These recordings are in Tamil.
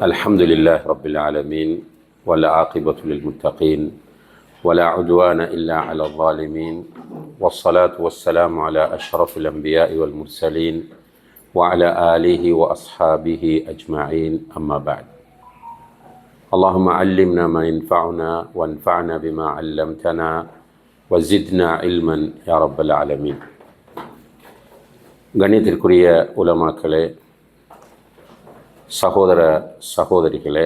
الحمد لله رب العالمين والعاقبة للمتقين ولا عدوان إلا على الظالمين والصلاة والسلام على أشرف الأنبياء والمرسلين وعلى آله وأصحابه أجمعين أما بعد اللهم علمنا ما ينفعنا وانفعنا بما علمتنا وزدنا علما يا رب العالمين. கண்ணியத்திற்குரிய உலமாக்களே, சகோதர சகோதரிகளே,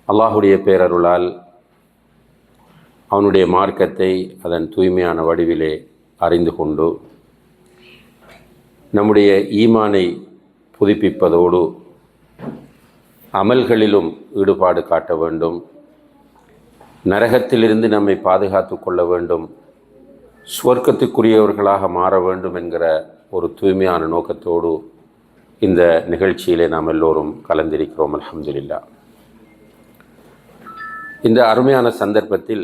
அல்லாஹுடைய பேரருளால் அவனுடைய மார்க்கத்தை அதன் தூய்மையான வடிவிலே அறிந்து கொண்டு நம்முடைய ஈமானை புதுப்பிப்பதோடு அமல்களிலும் ஈடுபாடு காட்ட வேண்டும், நரகத்திலிருந்து நம்மை பாதுகாத்து கொள்ள வேண்டும், சுவர்க்கத்துக்குரியவர்களாக மாற வேண்டும் என்கிற ஒரு தூய்மையான நோக்கத்தோடு இந்த நிகழ்ச்சியிலே நாம் எல்லோரும் கலந்திருக்கிறோம். அல்ஹம்துலில்லாஹ். இந்த அருமையான சந்தர்ப்பத்தில்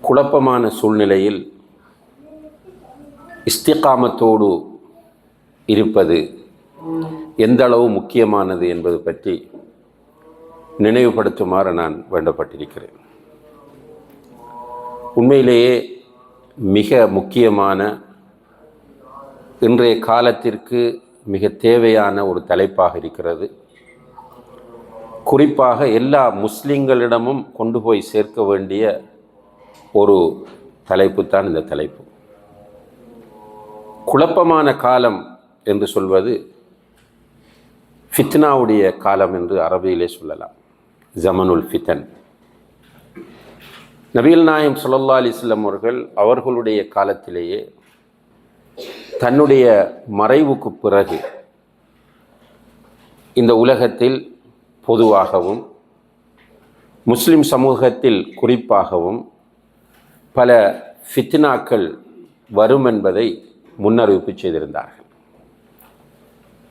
குழப்பமான சூழ்நிலையில் இஸ்திகாமத்தோடு இருப்பது எந்த அளவு முக்கியமானது என்பது பற்றி நினைவுபடுத்துமாறு நான் வேண்டப்பட்டிருக்கிறேன். உண்மையிலேயே மிக முக்கியமான, இன்றைய காலத்திற்கு மிக தேவையான ஒரு தலைப்பாக இருக்கிறது. குறிப்பாக எல்லா முஸ்லிம்களிடமும் கொண்டு போய் சேர்க்க வேண்டிய ஒரு தலைப்பு தான் இந்த தலைப்பு. குழப்பமான காலம் என்று சொல்வது ஃபித்னாவுடைய காலம் என்று அரபியிலே சொல்லலாம். ஜமனுல் ஃபித்தன். நபிகள் நாயகம் ஸல்லல்லாஹு அலைஹி வஸல்லம் அவர்களுடைய காலத்திலேயே தன்னுடைய மறைவுக்கு பிறகு இந்த உலகத்தில் பொதுவாகவும் முஸ்லிம் சமூகத்தில் குறிப்பாகவும் பல ஃபித்னாக்கள் வரும் என்பதை முன்னறிவிப்பு செய்திருந்தார்கள்.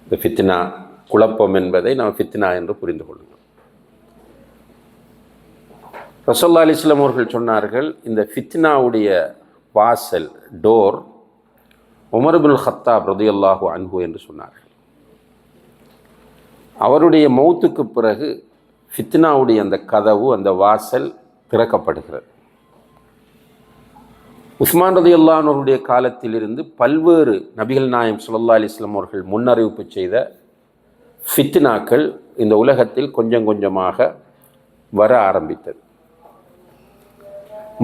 இந்த ஃபித்னா, குழப்பம் என்பதை நாம் ஃபித்னா என்று புரிந்து கொள்ளுங்கள். ரசூலுல்லாஹி அலைஹி வஸல்லம் அவர்கள் சொன்னார்கள், இந்த ஃபித்னாவுடைய வாசல், டோர் உமர் இப்னுல் கத்தாப் ரலியல்லாஹு அன்ஹு என்று சொன்னார்கள். அவருடைய மௌத்துக்கு பிறகு ஃபித்னாவுடைய அந்த கதவு, அந்த வாசல் திறக்கப்படுகிறது. உஸ்மான் ரலியல்லாஹு அன்ஹு அவருடைய காலத்திலிருந்து பல்வேறு நபிகள் நாயகம் ஸல்லல்லாஹு அலைஹி வஸல்லம் அவர்கள் முன்னறிவிப்பு செய்த ஃபித்னாக்கள் இந்த உலகத்தில் கொஞ்சம் கொஞ்சமாக வர ஆரம்பித்தது.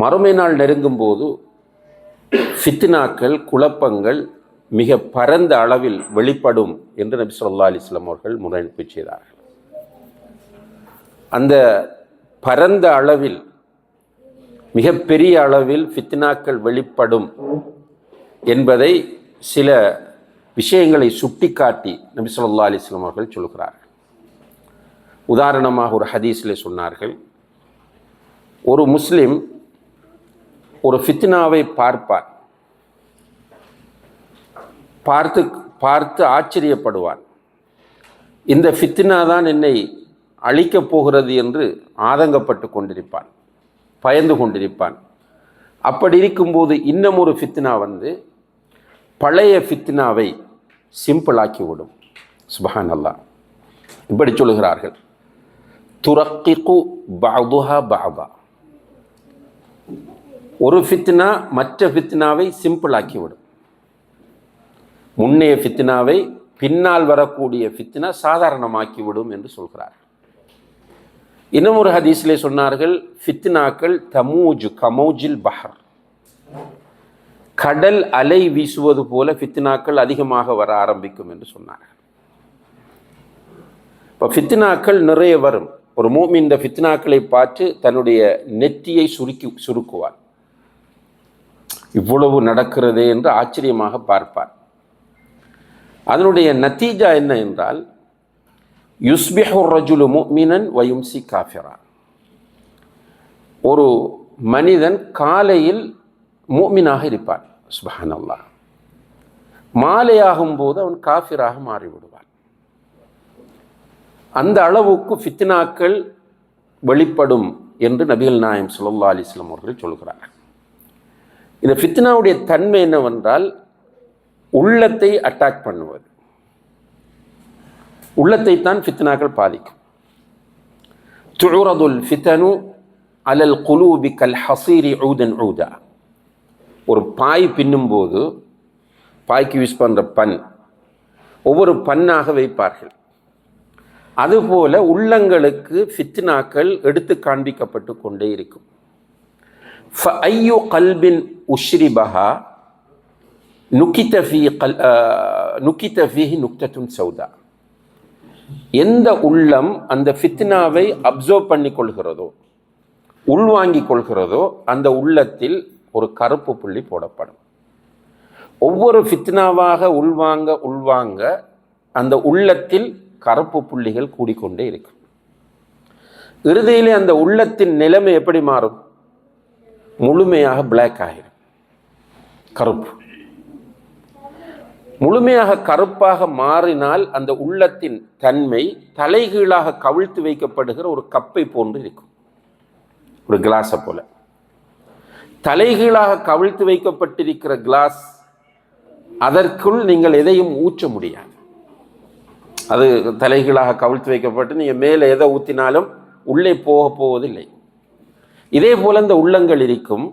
மறுமை நாள் நெருங்கும் போது ஃபித்னாக்கள், குழப்பங்கள் மிக பரந்த அளவில் வெளிப்படும் என்று நபி ஸல்லல்லாஹு அலைஹி வஸல்லம் அவர்கள் முன்னறிவிப்பு செய்தார்கள். அந்த பரந்த அளவில், மிகப்பெரிய அளவில் ஃபித்னாக்கள் வெளிப்படும் என்பதை சில விஷயங்களை சுட்டிக்காட்டி நபி ஸல்லல்லாஹு அலைஹி வஸல்லம் அவர்கள் சொல்கிறார்கள். உதாரணமாக ஒரு ஹதீஸில் சொன்னார்கள், ஒரு முஸ்லிம் ஒரு ஃபித்னாவை பார்ப்பார், பார்த்து ஆச்சரியப்படுவான். இந்த ஃபித்னா தான் என்னை அழிக்கப் போகிறது என்று ஆதங்கப்பட்டு கொண்டிருப்பான், பயந்து கொண்டிருப்பான். அப்படி இருக்கும்போது இன்னும் ஒரு ஃபித்னா வந்து பழைய ஃபித்னாவை சிம்பிளாக்கிவிடும். சுப்ஹானல்லாஹ். இப்படி சொல்லுகிறார்கள், துரக்கிகு பஅதுஹா பஅதா. ஒரு ஃபித்னா மற்ற ஃபித்னாவை சிம்பிளாக்கிவிடும். முன்னைய ஃபித்னாவை பின்னால் வரக்கூடிய ஃபித்னா சாதாரணமாக்கிவிடும் என்று சொல்கிறார்கள். இன்னும் ஒரு ஹதீஸிலே சொன்னார்கள், ஃபித்னாக்கள் தமூஜ் கமௌஜில் பஹர், கடல் அலை வீசுவது போல ஃபித்னாக்கள் அதிகமாக வர ஆரம்பிக்கும் என்று சொன்னார்கள். இப்போ ஃபித்னாக்கள் நிறைய வரும். ஒரு மூமின் இந்த ஃபித்னாக்களை பார்த்து தன்னுடைய நெற்றியை சுருக்குவார். இவ்வளவு நடக்கிறதே என்று ஆச்சரியமாக பார்ப்பார். அதனுடைய நத்தீஜா என்ன என்றால், யுஸ்பிஹு ரஜுலு முஃமினன் வ யும்சி காஃபிரா. ஒரு மனிதன் காலையில் முஃமினாக இருப்பான், சுப்ஹானல்லாஹ். மாலையாகும் போது அவன் காஃபிராக மாறிவிடுவான். அந்த அளவுக்கு ஃபித்னாக்கள் வெளிப்படும் என்று நபிகள் நாயகம் ஸல்லல்லாஹு அலைஹி வஸல்லம் அவர்கள் சொல்கிறார்கள். இந்த ஃபித்னாவுடைய தன்மை என்னவென்றால் உள்ளத்தை அட்டாக் பண்ணுவது. உள்ளத்தை தான் ஃபித்னாக்கள் பாதிக்கும். துஉரதுல் ஃபிதனு அலல் குலூபி கல் ஹஸீரி ஊதன் ஊதா. ஒரு பாய் பின்னும்போது பாய்க்கு யூஸ் பண்ணுற பண் ஒவ்வொரு பண்ணாக வைப்பார்கள். அதுபோல உள்ளங்களுக்கு ஃபித்னாக்கள் எடுத்து காண்பிக்கப்பட்டு கொண்டே இருக்கும். ஃபஅய்யு கல்பின் உஷ்ரிபஹா நுகித ஃபீஹி நுக்தத்துன் சௌதா. எந்த உள்ளம் அந்த ஃபித்னாவை அப்சர்வ் பண்ணி கொள்கிறதோ, உள்வாங்கிக் கொள்கிறதோ, அந்த உள்ளத்தில் ஒரு கருப்பு புள்ளி போடப்படும். ஒவ்வொரு ஃபித்னாவாக உள்வாங்க அந்த உள்ளத்தில் கருப்பு புள்ளிகள் கூடிக்கொண்டே இருக்கும். இறுதியிலே அந்த உள்ளத்தின் நிலைமை எப்படி மாறும்? முழுமையாக பிளாக் ஆகிடும், கருப்பு. முழுமையாக கருப்பாக மாறினால் அந்த உள்ளத்தின் தன்மை தலைகீழாக கவிழ்த்து வைக்கப்படுகிற ஒரு கப்பை போன்று இருக்கும், ஒரு கிளாஸை போல. தலைகீழாக கவிழ்த்து வைக்கப்பட்டிருக்கிற கிளாஸ், அதற்குள் நீங்கள் எதையும் ஊற்ற முடியாது. அது தலைகீழாக கவிழ்த்து வைக்கப்பட்டு நீங்கள் மேலே எதை ஊற்றினாலும் உள்ளே போவதில்லை. இதே போல இந்த உள்ளங்கள் இருக்கும்.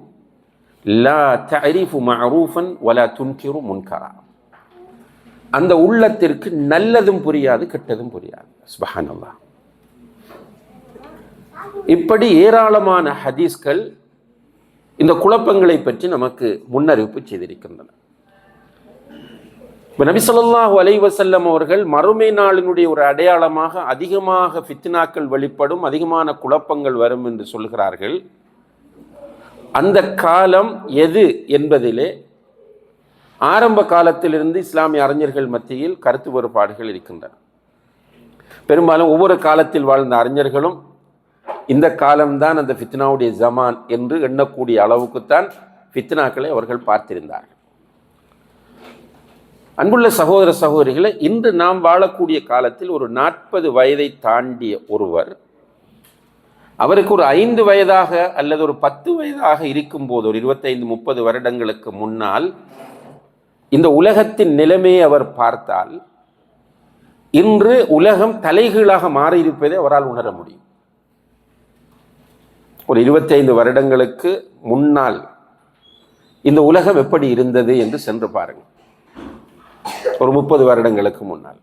லா தஅரிஃபு மஅரூஃபன் வலா துன்கிரு முன்கரா. அந்த உள்ளத்திற்கு நல்லதும் புரியாது, கெட்டதும் புரியாது. சுப்ஹானல்லாஹ். இப்படி ஏராளமான ஹதீஸ்கள் இந்த குழப்பங்களை பற்றி நமக்கு முன்னறிவிப்பு செய்திருக்கின்றன. நபி ஸல்லல்லாஹு அலைஹி வஸல்லம் அவர்கள் மறுமை நாளினுடைய ஒரு அடையாளமாக அதிகமாக ஃபித்னாக்கள் வெளிப்படும், அதிகமான குழப்பங்கள் வரும் என்று சொல்கிறார்கள். அந்த காலம் எது என்பதிலே ஆரம்ப காலத்திலிருந்து இஸ்லாமிய அறிஞர்கள் மத்தியில் கருத்து வேறுபாடுகள் இருக்கின்றன. பெரும்பாலும் ஒவ்வொரு காலத்தில் வாழ்ந்த அறிஞர்களும் இந்த காலம்தான் அந்த ஃபித்னாவுடைய ஜமான் என்று எண்ணக்கூடிய அளவுக்குத்தான் ஃபித்னாக்களை அவர்கள் பார்த்திருந்தார்கள். அன்புள்ள சகோதர சகோதரிகளை, இன்று நாம் வாழக்கூடிய காலத்தில் ஒரு 40 வயதை தாண்டிய ஒருவர், அவருக்கு ஒரு 5 வயதாக அல்லது ஒரு 10 வயதாக இருக்கும்போது, ஒரு 25-30 வருடங்களுக்கு முன்னால் இந்த உலகத்தின் நிலைமையை அவர் பார்த்தால், இன்று உலகம் தலைகீழாக மாறியிருப்பதை அவரால் உணர முடியும். ஒரு 25 வருடங்களுக்கு முன்னால் இந்த உலகம் எப்படி இருந்தது என்று சென்று பாருங்கள். ஒரு 30 வருடங்களுக்கு முன்னால்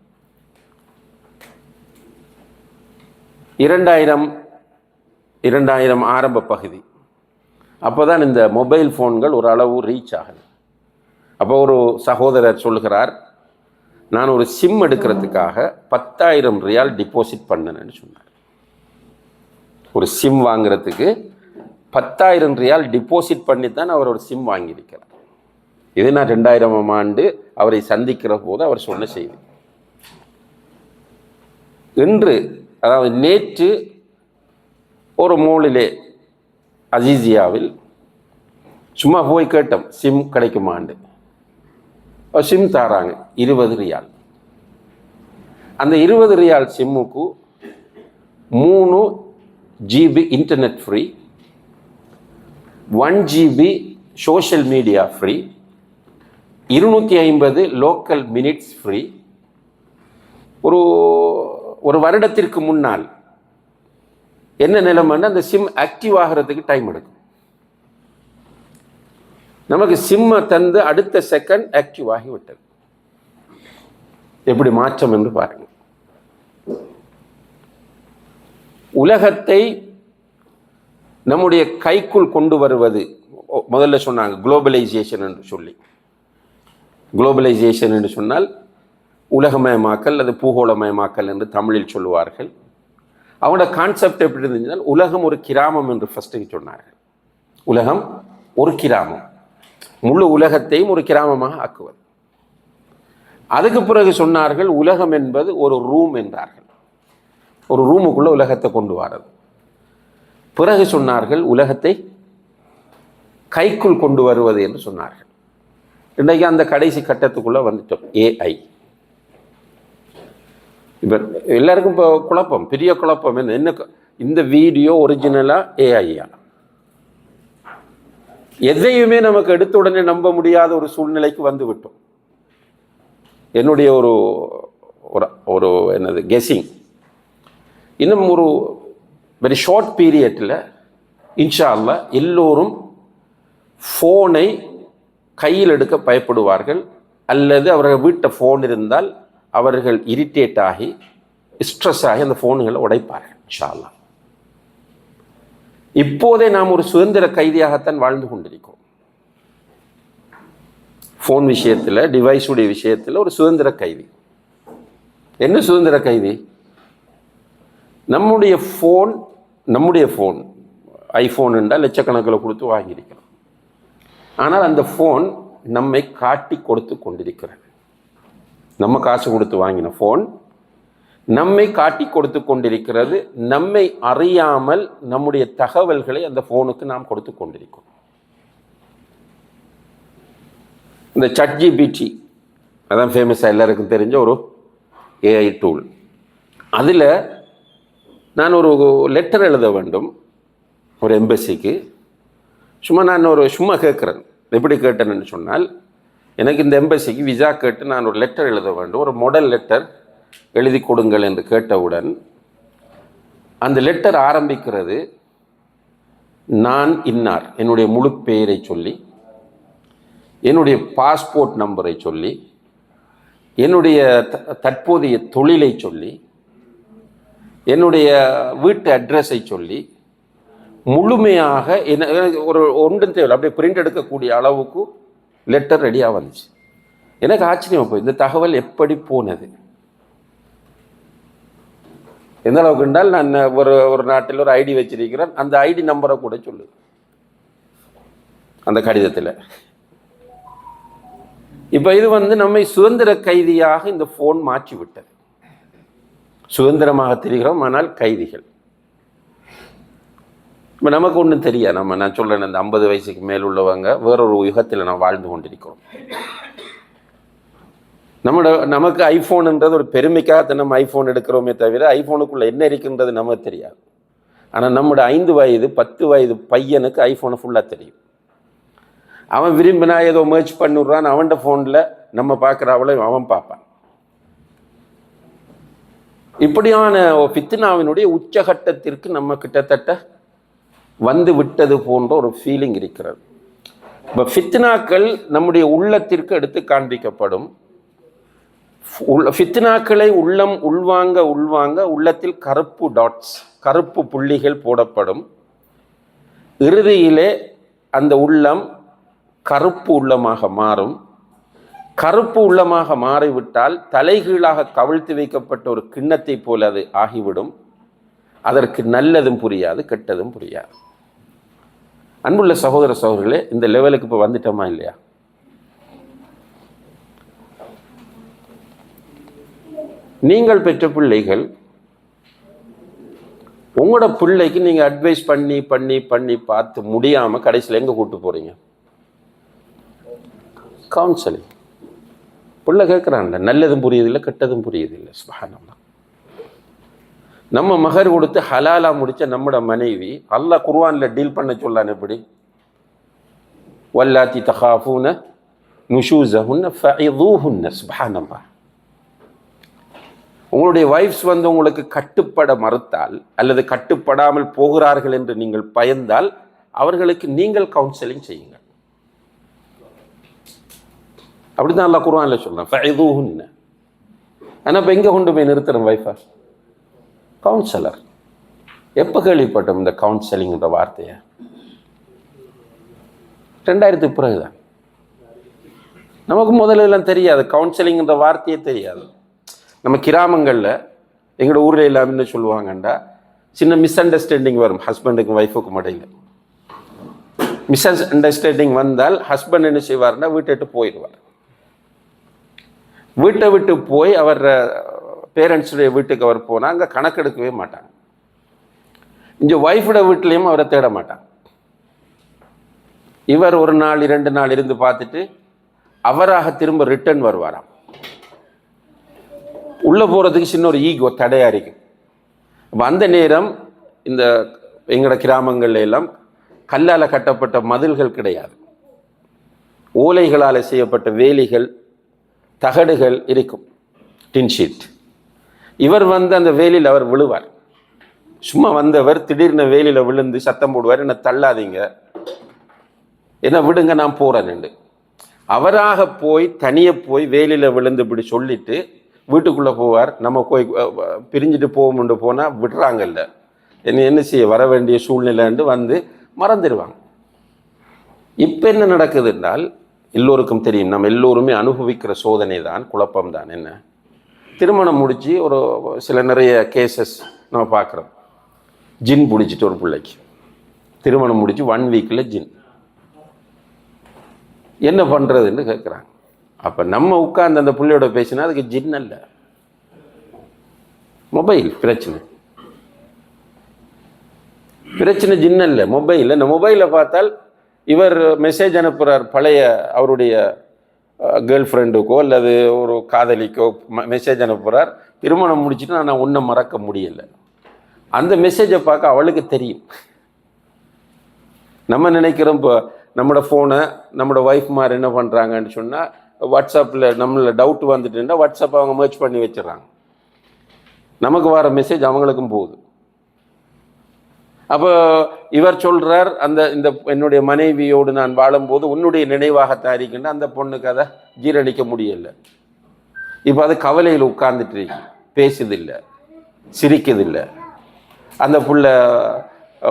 2000 ஆரம்ப பகுதி, அப்போதான் இந்த மொபைல் ஃபோன்கள் ஒரு அளவு ரீச் ஆகுது. அப்போ ஒரு சகோதரர் சொல்கிறார், நான் ஒரு சிம் எடுக்கிறதுக்காக 10,000 ரியால் டிபாசிட் பண்ணேன்னு சொன்னார். ஒரு சிம் வாங்குறதுக்கு 10,000 ரியால் டிபாசிட் பண்ணி தான் அவர் ஒரு சிம் வாங்கியிருக்கிறார். இது நான் 2000ஆம் ஆண்டு அவரை சந்திக்கிற போது அவர் சொன்ன செய்தி. இன்று, அதாவது நேற்று, ஒரு மோலிலே அஜீசியாவில் சும்மா போய் கேட்டோம், சிம் கிடைக்குமாண்டு. சிம் தாராங்க 20 ரியால். அந்த 20 ரியால் சிம்முக்கு 3 GB internet free, 1 GB social media free, 250 local minutes free. ஒரு வருடத்திற்கு முன்னால் என்ன நிலைமைன்னா, அந்த சிம் ஆக்டிவ் ஆகிறதுக்கு டைம் எடுக்கும். நமக்கு சிம்மை தந்து அடுத்த செகண்ட் ஆக்டிவ் ஆகிவிட்டது. எப்படி மாற்றம் என்று பாருங்க. உலகத்தை நம்முடைய கைக்குள் கொண்டு வருவது, முதல்ல சொன்னாங்க குளோபலைசேஷன் என்று சொல்லி. குளோபலைசேஷன் என்று சொன்னால் உலகமயமாக்கல் அல்லது பூகோளமயமாக்கல் என்று தமிழில் சொல்லுவார்கள். அவங்களோட கான்செப்ட் எப்படி இருந்துச்சுன்னா, உலகம் ஒரு கிராமம் என்று ஃபஸ்ட்டுக்கு சொன்னார்கள். உலகம் ஒரு கிராமம், முழு உலகத்தையும் ஒரு கிராமமாக ஆக்குவது. அதுக்கு பிறகு சொன்னார்கள் உலகம் என்பது ஒரு ரூம் என்றார்கள். ஒரு ரூமுக்குள்ள உலகத்தை கொண்டு வரது. பிறகு சொன்னார்கள் உலகத்தை கைக்குள் கொண்டு வருவது என்று சொன்னார்கள். இன்றைக்கு அந்த கடைசி கட்டத்துக்குள்ள வந்துட்டோம், ஏஐ. இப்போ எல்லாருக்கும் இப்போ குழப்பம், பெரிய குழப்பம். என்ன இந்த வீடியோ ஒரிஜினலா ஏஐயா? எதையுமே நமக்கு எடுத்த உடனே நம்ப முடியாத ஒரு சூழ்நிலைக்கு வந்து விட்டோம். என்னுடைய ஒரு ஒரு என்னது கெஸ்ஸிங், இன்னும் ஒரு வெரி ஷார்ட் பீரியட்டில் இன்ஷா அல்லாஹ் எல்லோரும் ஃபோனை கையில் எடுக்க பயப்படுவார்கள், அல்லது அவர்கள் வீட்டை ஃபோன் இருந்தால் அவர்கள் இரிட்டேட் ஆகி ஸ்ட்ரெஸ் ஆகி அந்த ஃபோனுகளை உடைப்பார்கள் இன்ஷா அல்லாஹ். இப்போதே நாம் ஒரு சுதந்திர கைதியாகத்தான் வாழ்ந்து கொண்டிருக்கிறோம். ஃபோன் விஷயத்தில், டிவைஸுடைய விஷயத்தில் ஒரு சுதந்திர கைதி. என்ன சுதந்திர கைதி? நம்முடைய ஃபோன் ஐஃபோன் என்றால் லட்சக்கணக்கில் கொடுத்து வாங்கியிருக்கிறோம். ஆனால் அந்த ஃபோன் நம்மை காட்டி கொடுத்து கொண்டிருக்கிறது. நம்ம காசு கொடுத்து வாங்கின ஃபோன் நம்மை காட்டி கொடுத்து கொண்டிருக்கிறது. நம்மை அறியாமல் நம்முடைய தகவல்களை அந்த ஃபோனுக்கு நாம் கொடுத்து கொண்டிருக்கிறோம். இந்த ChatGPT அதான் ஃபேமஸாக எல்லாருக்கும் தெரிஞ்ச ஒரு ஏஐ டூல். அதில் நான் ஒரு லெட்டர் எழுத வேண்டும் ஒரு எம்பசிக்கு. சும்மா கேட்குறேன். எப்படி கேட்டேன்னு சொன்னால், எனக்கு இந்த எம்பசிக்கு விசா கேட்டு நான் ஒரு லெட்டர் எழுத வேண்டும், ஒரு மாடல் லெட்டர் எழுதி கொடுங்கள் என்று கேட்டவுடன் அந்த லெட்டர் ஆரம்பிக்கிறது நான் இன்னார், என்னுடைய முழு பெயரை சொல்லி, என்னுடைய பாஸ்போர்ட் நம்பரை சொல்லி, என்னுடைய தற்போதைய தொழிலை சொல்லி, என்னுடைய வீட்டு அட்ரஸை சொல்லி, முழுமையாக ஒரு ஒன்றும் தேவை அப்படியே பிரிண்ட் எடுக்கக்கூடிய அளவுக்கு லெட்டர் ரெடியாக வந்துச்சு. எனக்கு ஆச்சரியமாக போய் இந்த தகவல் எப்படி போனது, எந்த அளவுக்கு என்றால் நான் ஒரு நாட்டில் ஒரு ஐடி வச்சிருக்கிறேன், அந்த ஐடி நம்பரை கூட சொல்லு அந்த கடிதத்தில். இப்போ இது நம்மை சுதந்திர கைதியாக இந்த ஃபோன் மாற்றி விட்டது. சுதந்திரமாக தெரிகிறோம், ஆனால் கைதிகள். இப்போ நமக்கு ஒன்றும் தெரியாது. நான் சொல்கிறேன், இந்த 50 வயசுக்கு மேல் உள்ளவங்க வேறொரு யுகத்தில் நான் வாழ்ந்து கொண்டிருக்கிறோம். நமக்கு ஐஃபோனுன்றது ஒரு பெருமைக்காக நம்ம ஐஃபோன் எடுக்கிறோமே தவிர ஐஃபோனுக்குள்ளே என்ன இருக்குன்றது நமக்கு தெரியாது. ஆனால் நம்மளோட 5 வயது 10 வயது பையனுக்கு ஐஃபோனை ஃபுல்லாக தெரியும். அவன் விரும்பினா ஏதோ மேட்ச் பண்ணிடுறான், அவன்கிட்ட ஃபோனில் நம்ம பார்க்குற அவளை அவன் பார்ப்பான். இப்படியான ஃபித்னாவினுடைய உச்சகட்டத்திற்கு நம்ம கிட்டத்தட்ட வந்து விட்டது போன்ற ஒரு ஃபீலிங் இருக்கிறது. இப்போ ஃபித்னாக்கள் நம்முடைய உள்ளத்திற்கு எடுத்து காண்பிக்கப்படும். ஃபித்னாக்களை உள்ளம் உள்வாங்க உள்ளத்தில் கருப்பு டாட்ஸ், கருப்பு புள்ளிகள் போடப்படும். இறுதியிலே அந்த உள்ளம் கருப்பு உள்ளமாக மாறும். கருப்பு உள்ளமாக மாறிவிட்டால் தலைகீழாக கவிழ்த்து வைக்கப்பட்ட ஒரு கிண்ணத்தை போல அது ஆகிவிடும். அதற்கு நல்லதும் புரியாது, கெட்டதும் புரியாது. அன்புள்ள சகோதர சகோதரர்களே, இந்த லெவலுக்கு இப்போ வந்துட்டோமா இல்லையா? நீங்கள் பெற்ற பிள்ளைகள், உங்களோட பிள்ளைக்கு நீங்கள் அட்வைஸ் பண்ணி பண்ணி பண்ணி பார்த்து முடியாமல் கடைசியில் எங்கே கூப்பிட்டு போகிறீங்க? கவுன்சிலிங். பிள்ளை கேட்குறான்ல, நல்லதும் புரியுதில்லை, கெட்டதும் புரியுதில்லை. சுப்ஹானல்லாஹ். நம்ம மகர் கொடுத்து ஹலாலா முடிச்ச நம்மட மனைவி அல்லாஹ் குர்ஆனில் டீல் பண்ண சொல்லான். எப்படி? வல்லாத்தி தகாஃபூன நுஷூஸஹுன்ன ஃபஇதூஹுன்ன. சுப்ஹானல்லாஹ். உங்களுடைய வைஃப்ஸ் உங்களுக்கு கட்டுப்பட மறுத்தால் அல்லது கட்டுப்படாமல் போகிறார்கள் என்று நீங்கள் பயந்தால் அவர்களுக்கு நீங்கள் கவுன்சிலிங் செய்யுங்கள். அப்படிதான் அல்லாஹ் குர்ஆனில் சொல்றான், ஃபஇதூஹுன்ன. ஆனால் இப்போ எங்கே கொண்டு போய் நிறுத்துறோம் வைஃபா? கவுன்சிலர். எப்போ கேள்விப்பட்டோம் இந்த கவுன்சிலிங்கிற வார்த்தையை? 2000 பிறகுதான். நமக்கு முதல்ல எல்லாம் தெரியாது, கவுன்சிலிங்கிற வார்த்தையே தெரியாது. நம்ம கிராமங்களில் எங்களோட ஊரில் எல்லாம் என்ன சொல்லுவாங்கண்டா, சின்ன மிஸ் அண்டர்ஸ்டாண்டிங் வரும் ஹஸ்பண்டுக்கும் ஒய்ஃபுக்கும் இடையில. மிஸ் அண்டர்ஸ்டாண்டிங் வந்தால் ஹஸ்பண்ட் என்ன செய்வார்னா வீட்டை விட்டு போயிடுவார். வீட்டை விட்டு போய் அவர் பேரண்ட்ஸுடைய வீட்டுக்கு அவர் போனால் அங்கே கணக்கெடுக்கவே மாட்டாங்க. இங்கே ஒய்ஃபோட வீட்லேயும் அவரை தேட மாட்டாங்க. இவர் 1 நாள் 2 நாள் இருந்து பார்த்துட்டு அவராக திரும்ப ரிட்டர்ன் வருவாராம். உள்ளே போகிறதுக்கு சின்ன ஒரு ஈகோ தடையாக இருக்கு. அப்போ அந்த நேரம் இந்த எங்களோட கிராமங்கள்ல எல்லாம் கல்லால் கட்டப்பட்ட மதில்கள் கிடையாது, ஓலைகளால் செய்யப்பட்ட வேலிகள், தகடுகள் இருக்கும், டின்ஷீட். இவர் வந்து அந்த வேலியில் அவர் விழுவார். சும்மா வந்தவர் திடீர்னு வேலியில் விழுந்து சத்தம் போடுவார், என்ன தள்ளாதீங்க, என்ன விடுங்க, நான் போறேன்னு. அவராக போய் தனியே போய் வேலியில் விழுந்து இப்படி சொல்லிட்டு வீட்டுக்குள்ளே போவார். நம்ம போய் பிரிஞ்சுட்டு போகும்னு போனால் விடுறாங்கல்ல, என்ன செய்ய, வர வேண்டிய சூழ்நிலைன்னு வந்து மறந்துடுவாங்க. இப்போ என்ன நடக்குது என்றால் எல்லோருக்கும் தெரியும், நம்ம எல்லோருமே அனுபவிக்கிற சோதனை தான், குழப்பம்தான். என்ன, திருமணம் முடித்து ஒரு சில நிறைய கேசஸ் நம்ம பார்க்குறோம். ஜின் பிடிச்சிட்டு ஒரு பிள்ளைக்கு திருமணம் முடித்து 1 வீக்கில் ஜின், என்ன பண்ணுறதுன்னு கேட்குறாங்க. அப்போ நம்ம உட்கார்ந்து அந்த பிள்ளையோட பேசினா அதுக்கு ஜின் அல்ல, மொபைல் பிரச்சனை. ஜின் அல்ல, மொபைல். இந்த மொபைலை பார்த்தால் இவர் மெசேஜ் அனுப்புகிறார், பழைய அவருடைய கேர்ள் ஃப்ரெண்டுக்கோ அல்லது ஒரு காதலிக்கோ மெசேஜ் அனுப்புகிறார், திருமணம் முடிச்சுட்டு நான் ஒன்றை மறக்க முடியலை. அந்த மெசேஜை பார்க்க அவளுக்கு தெரியும். நம்ம நினைக்கிறோம் இப்போ நம்மளோட ஃபோனை நம்மளோட ஒய்ஃப் மாதிரி என்ன பண்ணுறாங்கன்னு சொன்னால், வாட்ஸ்அப்பில் நம்மள டவுட் வந்துட்டுன்னா வாட்ஸ்அப்பை அவங்க மர்ச் பண்ணி வச்சிடறாங்க, நமக்கு வர மெசேஜ் அவங்களுக்கும் போகுது. அப்போ இவர் சொல்கிறார், இந்த என்னுடைய மனைவியோடு நான் வாழும்போது உன்னுடைய நினைவாகத்தான் இருக்கின்ற, அந்த பொண்ணுக்கு அதை ஜீரணிக்க முடியலை. இப்போ அது கவலையில் உட்கார்ந்துட்டு பேசுதில்லை, சிரிக்குதில்லை, அந்த புள்ள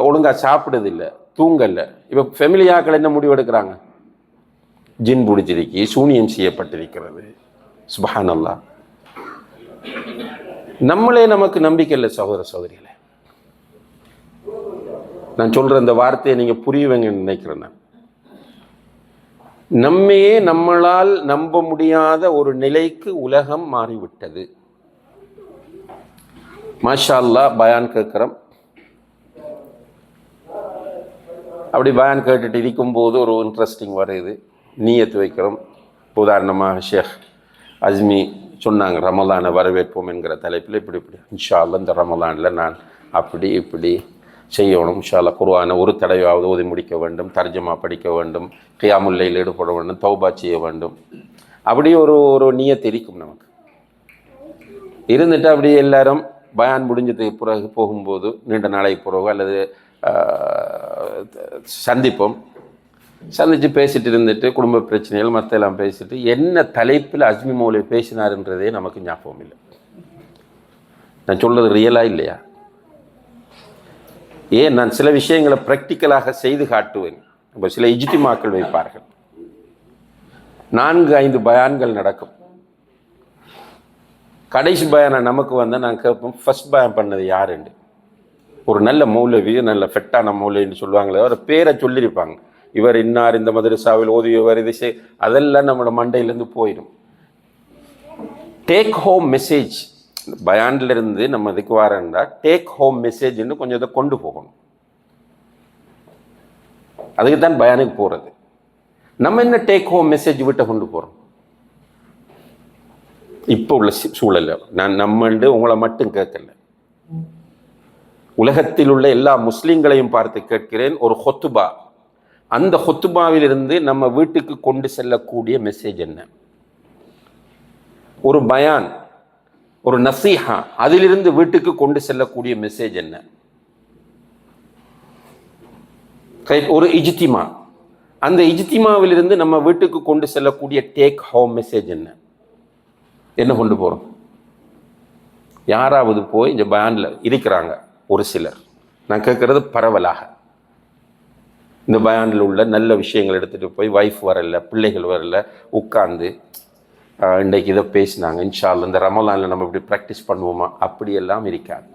ஒழுங்காக சாப்பிடுதில்லை, தூங்கலை. இப்போ ஃபெமிலியாக்கள் என்ன முடிவு எடுக்கிறாங்க, ஜின் பிடிச்சிருக்கி, சூனியம் செய்யப்பட்டிருக்கிறது. சுப்ஹானல்லாஹ். நம்மளே நமக்கு நம்பிக்கை இல்லை சகோதர சகோதரிகளே. நான் சொல்கிற இந்த வார்த்தையை நீங்கள் புரியுவீங்கன்னு நினைக்கிறேன். நான் நம்மையே நம்மளால் நம்ப முடியாத ஒரு நிலைக்கு உலகம் மாறிவிட்டது. மாஷா அல்லாஹ் பயான் கேட்குறோம். அப்படி பயான் கேட்டுட்டு இருக்கும்போது ஒரு இன்ட்ரெஸ்டிங் வருது, நீயத்து வைக்கிறோம். உதாரணமாக ஷேக் அஜ்மி சொன்னாங்க, ரமலானை வரவேற்போம் என்கிற தலைப்பில் இப்படி இன்ஷா அல்லாஹ் இந்த ரமலானில் நான் அப்படி இப்படி செய்யணும், இன்ஷா அல்லாஹ் குர்ஆனை ஒரு தடவையாவது ஓதி முடிக்க வேண்டும், தர்ஜமா படிக்க வேண்டும், கியாமுல் லைல் ஈடுபட வேண்டும், தௌபா செய்ய வேண்டும். அப்படி ஒரு நியத்து இருக்கும் நமக்கு. இருந்துட்டு அப்படி எல்லாரும் பயான் முடிஞ்சதுக்கு பிறகு போகும்போது, நீண்ட நாளைக்கு பிறகு அல்லது சந்தித்து பேசிட்டு இருந்துட்டு குடும்ப பிரச்சனைகள் மற்ற எல்லாம் பேசிட்டு என்ன தலைப்பில் அஜ்மி மௌலவி பேசினார்ன்றதே நமக்கு ஞாபகம் இல்லை. நான் சொல்றது ரியலா இல்லையா? ஏன் நான் சில விஷயங்களை ப்ராக்டிக்கலாக செய்து காட்டுவேன். இப்போ சில இஜ்திமாக்கள் வைப்பார்கள், 4-5 பயான்கள் நடக்கும். கடைசி பயானை நமக்கு வந்தால் நான் கேட்போம், ஃபர்ஸ்ட் பயான் பண்ணது யாருண்டு. ஒரு நல்ல மௌலவி, நல்ல ஃபெட்டான மௌலவின்னு சொல்லுவாங்களே, ஒரு பேரை சொல்லியிருப்பாங்க, இவர் இன்னார் இந்த மதரசாவில் ஓதியவர், இது அதெல்லாம் நம்மளோட மண்டையிலேருந்து போயிடும். டேக் ஹோம் மெசேஜ் பயான்லேருந்து நம்ம இதுக்கு வரேன்டா, டேக் ஹோம் மெசேஜ்னு கொஞ்சம் இதை கொண்டு போகணும். அதுக்கு தான் பயானுக்கு போகிறது. நம்ம என்ன டேக் ஹோம் மெசேஜ் விட்ட கொண்டு போகிறோம்? இப்போ உள்ள சூழல் நான் நம்மண்டு உங்களை மட்டும் கேட்கல, உலகத்தில் உள்ள எல்லா முஸ்லீம்களையும் பார்த்து கேட்கிறேன். ஒரு ஹொத்துபா, அந்த ஹொத்துபாவிலிருந்து நம்ம வீட்டுக்கு கொண்டு செல்லக்கூடிய மெசேஜ் என்ன? ஒரு பயான், ஒரு நசீஹா, அதிலிருந்து வீட்டுக்கு கொண்டு செல்லக்கூடிய மெசேஜ் என்ன? ஒரு இஜ்திமா, அந்த இஜ்திமாவிலிருந்து நம்ம வீட்டுக்கு கொண்டு செல்லக்கூடிய டேக் ஹோம் மெசேஜ் என்ன? என்ன கொண்டு போகிறோம்? யாராவது போய் இந்த பயானில் இருக்கிறாங்க ஒரு சிலர், நான் கேட்குறது பரவலாக, இந்த பயானில் உள்ள நல்ல விஷயங்கள் எடுத்துகிட்டு போய் வைஃப் வரல, பிள்ளைகள் வரல, உட்கார்ந்து இன்றைக்கு இதை பேசினாங்க, இன்ஷா அல்லாஹ் இந்த ரமலானில் நம்ம இப்படி ப்ராக்டிஸ் பண்ணுவோமா? அப்படியெல்லாம் இருக்காது.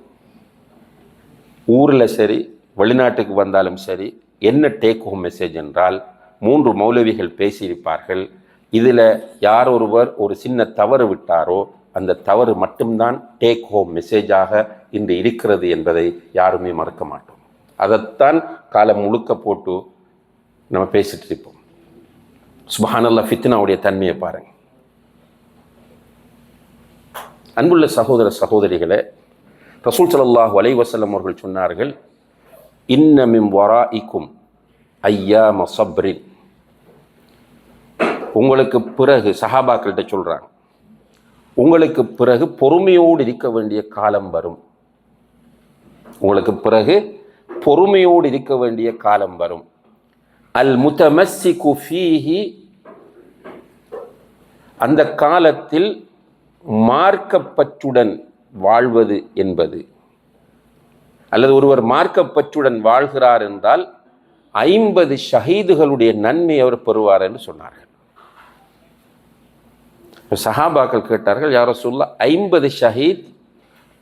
ஊரில் சரி வெளிநாட்டுக்கு வந்தாலும் சரி, என்ன டேக் ஹோம் மெசேஜ் என்றால், 3 மௌலவிகள் பேசியிருப்பார்கள். இதில் யார் ஒருவர் ஒரு சின்ன தவறு விட்டாரோ அந்த தவறு மட்டும்தான் டேக் ஹோம் மெசேஜாக இன்று இருக்கிறது என்பதை யாருமே மறக்க மாட்டோம். அதைத்தான் காலம் முழுக்க போட்டு நம்ம பேசிட்டு இருப்போம். சுப்ஹானல்லாஹ், ஃபித்னாவுடைய தன்மையை பாருங்க. அன்புள்ள சகோதர சகோதரிகளே, ரசூல் ஸல்லல்லாஹு அலைஹி வஸல்லம் அவர்கள் சொன்னார்கள், இன்ன மின் வராஇக்கும் ஐயாம ஸப்ரின். உங்களுக்கு பிறகு சஹாபாக்கள்கிட்ட சொல்கிறாங்க, உங்களுக்கு பிறகு பொறுமையோடு இருக்க வேண்டிய காலம் வரும். உங்களுக்கு பிறகு பொறுமையோடு இருக்க வேண்டிய காலம் வரும். அல் முத்தமஸ்ஸிகு ஃபீஹி, அந்த காலத்தில் மார்க்கப்பற்றுடன் வாழ்வது என்பது, அல்லது ஒருவர் மார்க்கப்பற்றுடன் வாழ்கிறார் என்றால் 50 ஷஹீதுகளுடைய நன்மை அவர் பெறுவார் என்று சொன்னார்கள். சஹாபாக்கள் கேட்டார்கள், யா ரசூலுல்லாஹ் 50 ஷஹீத்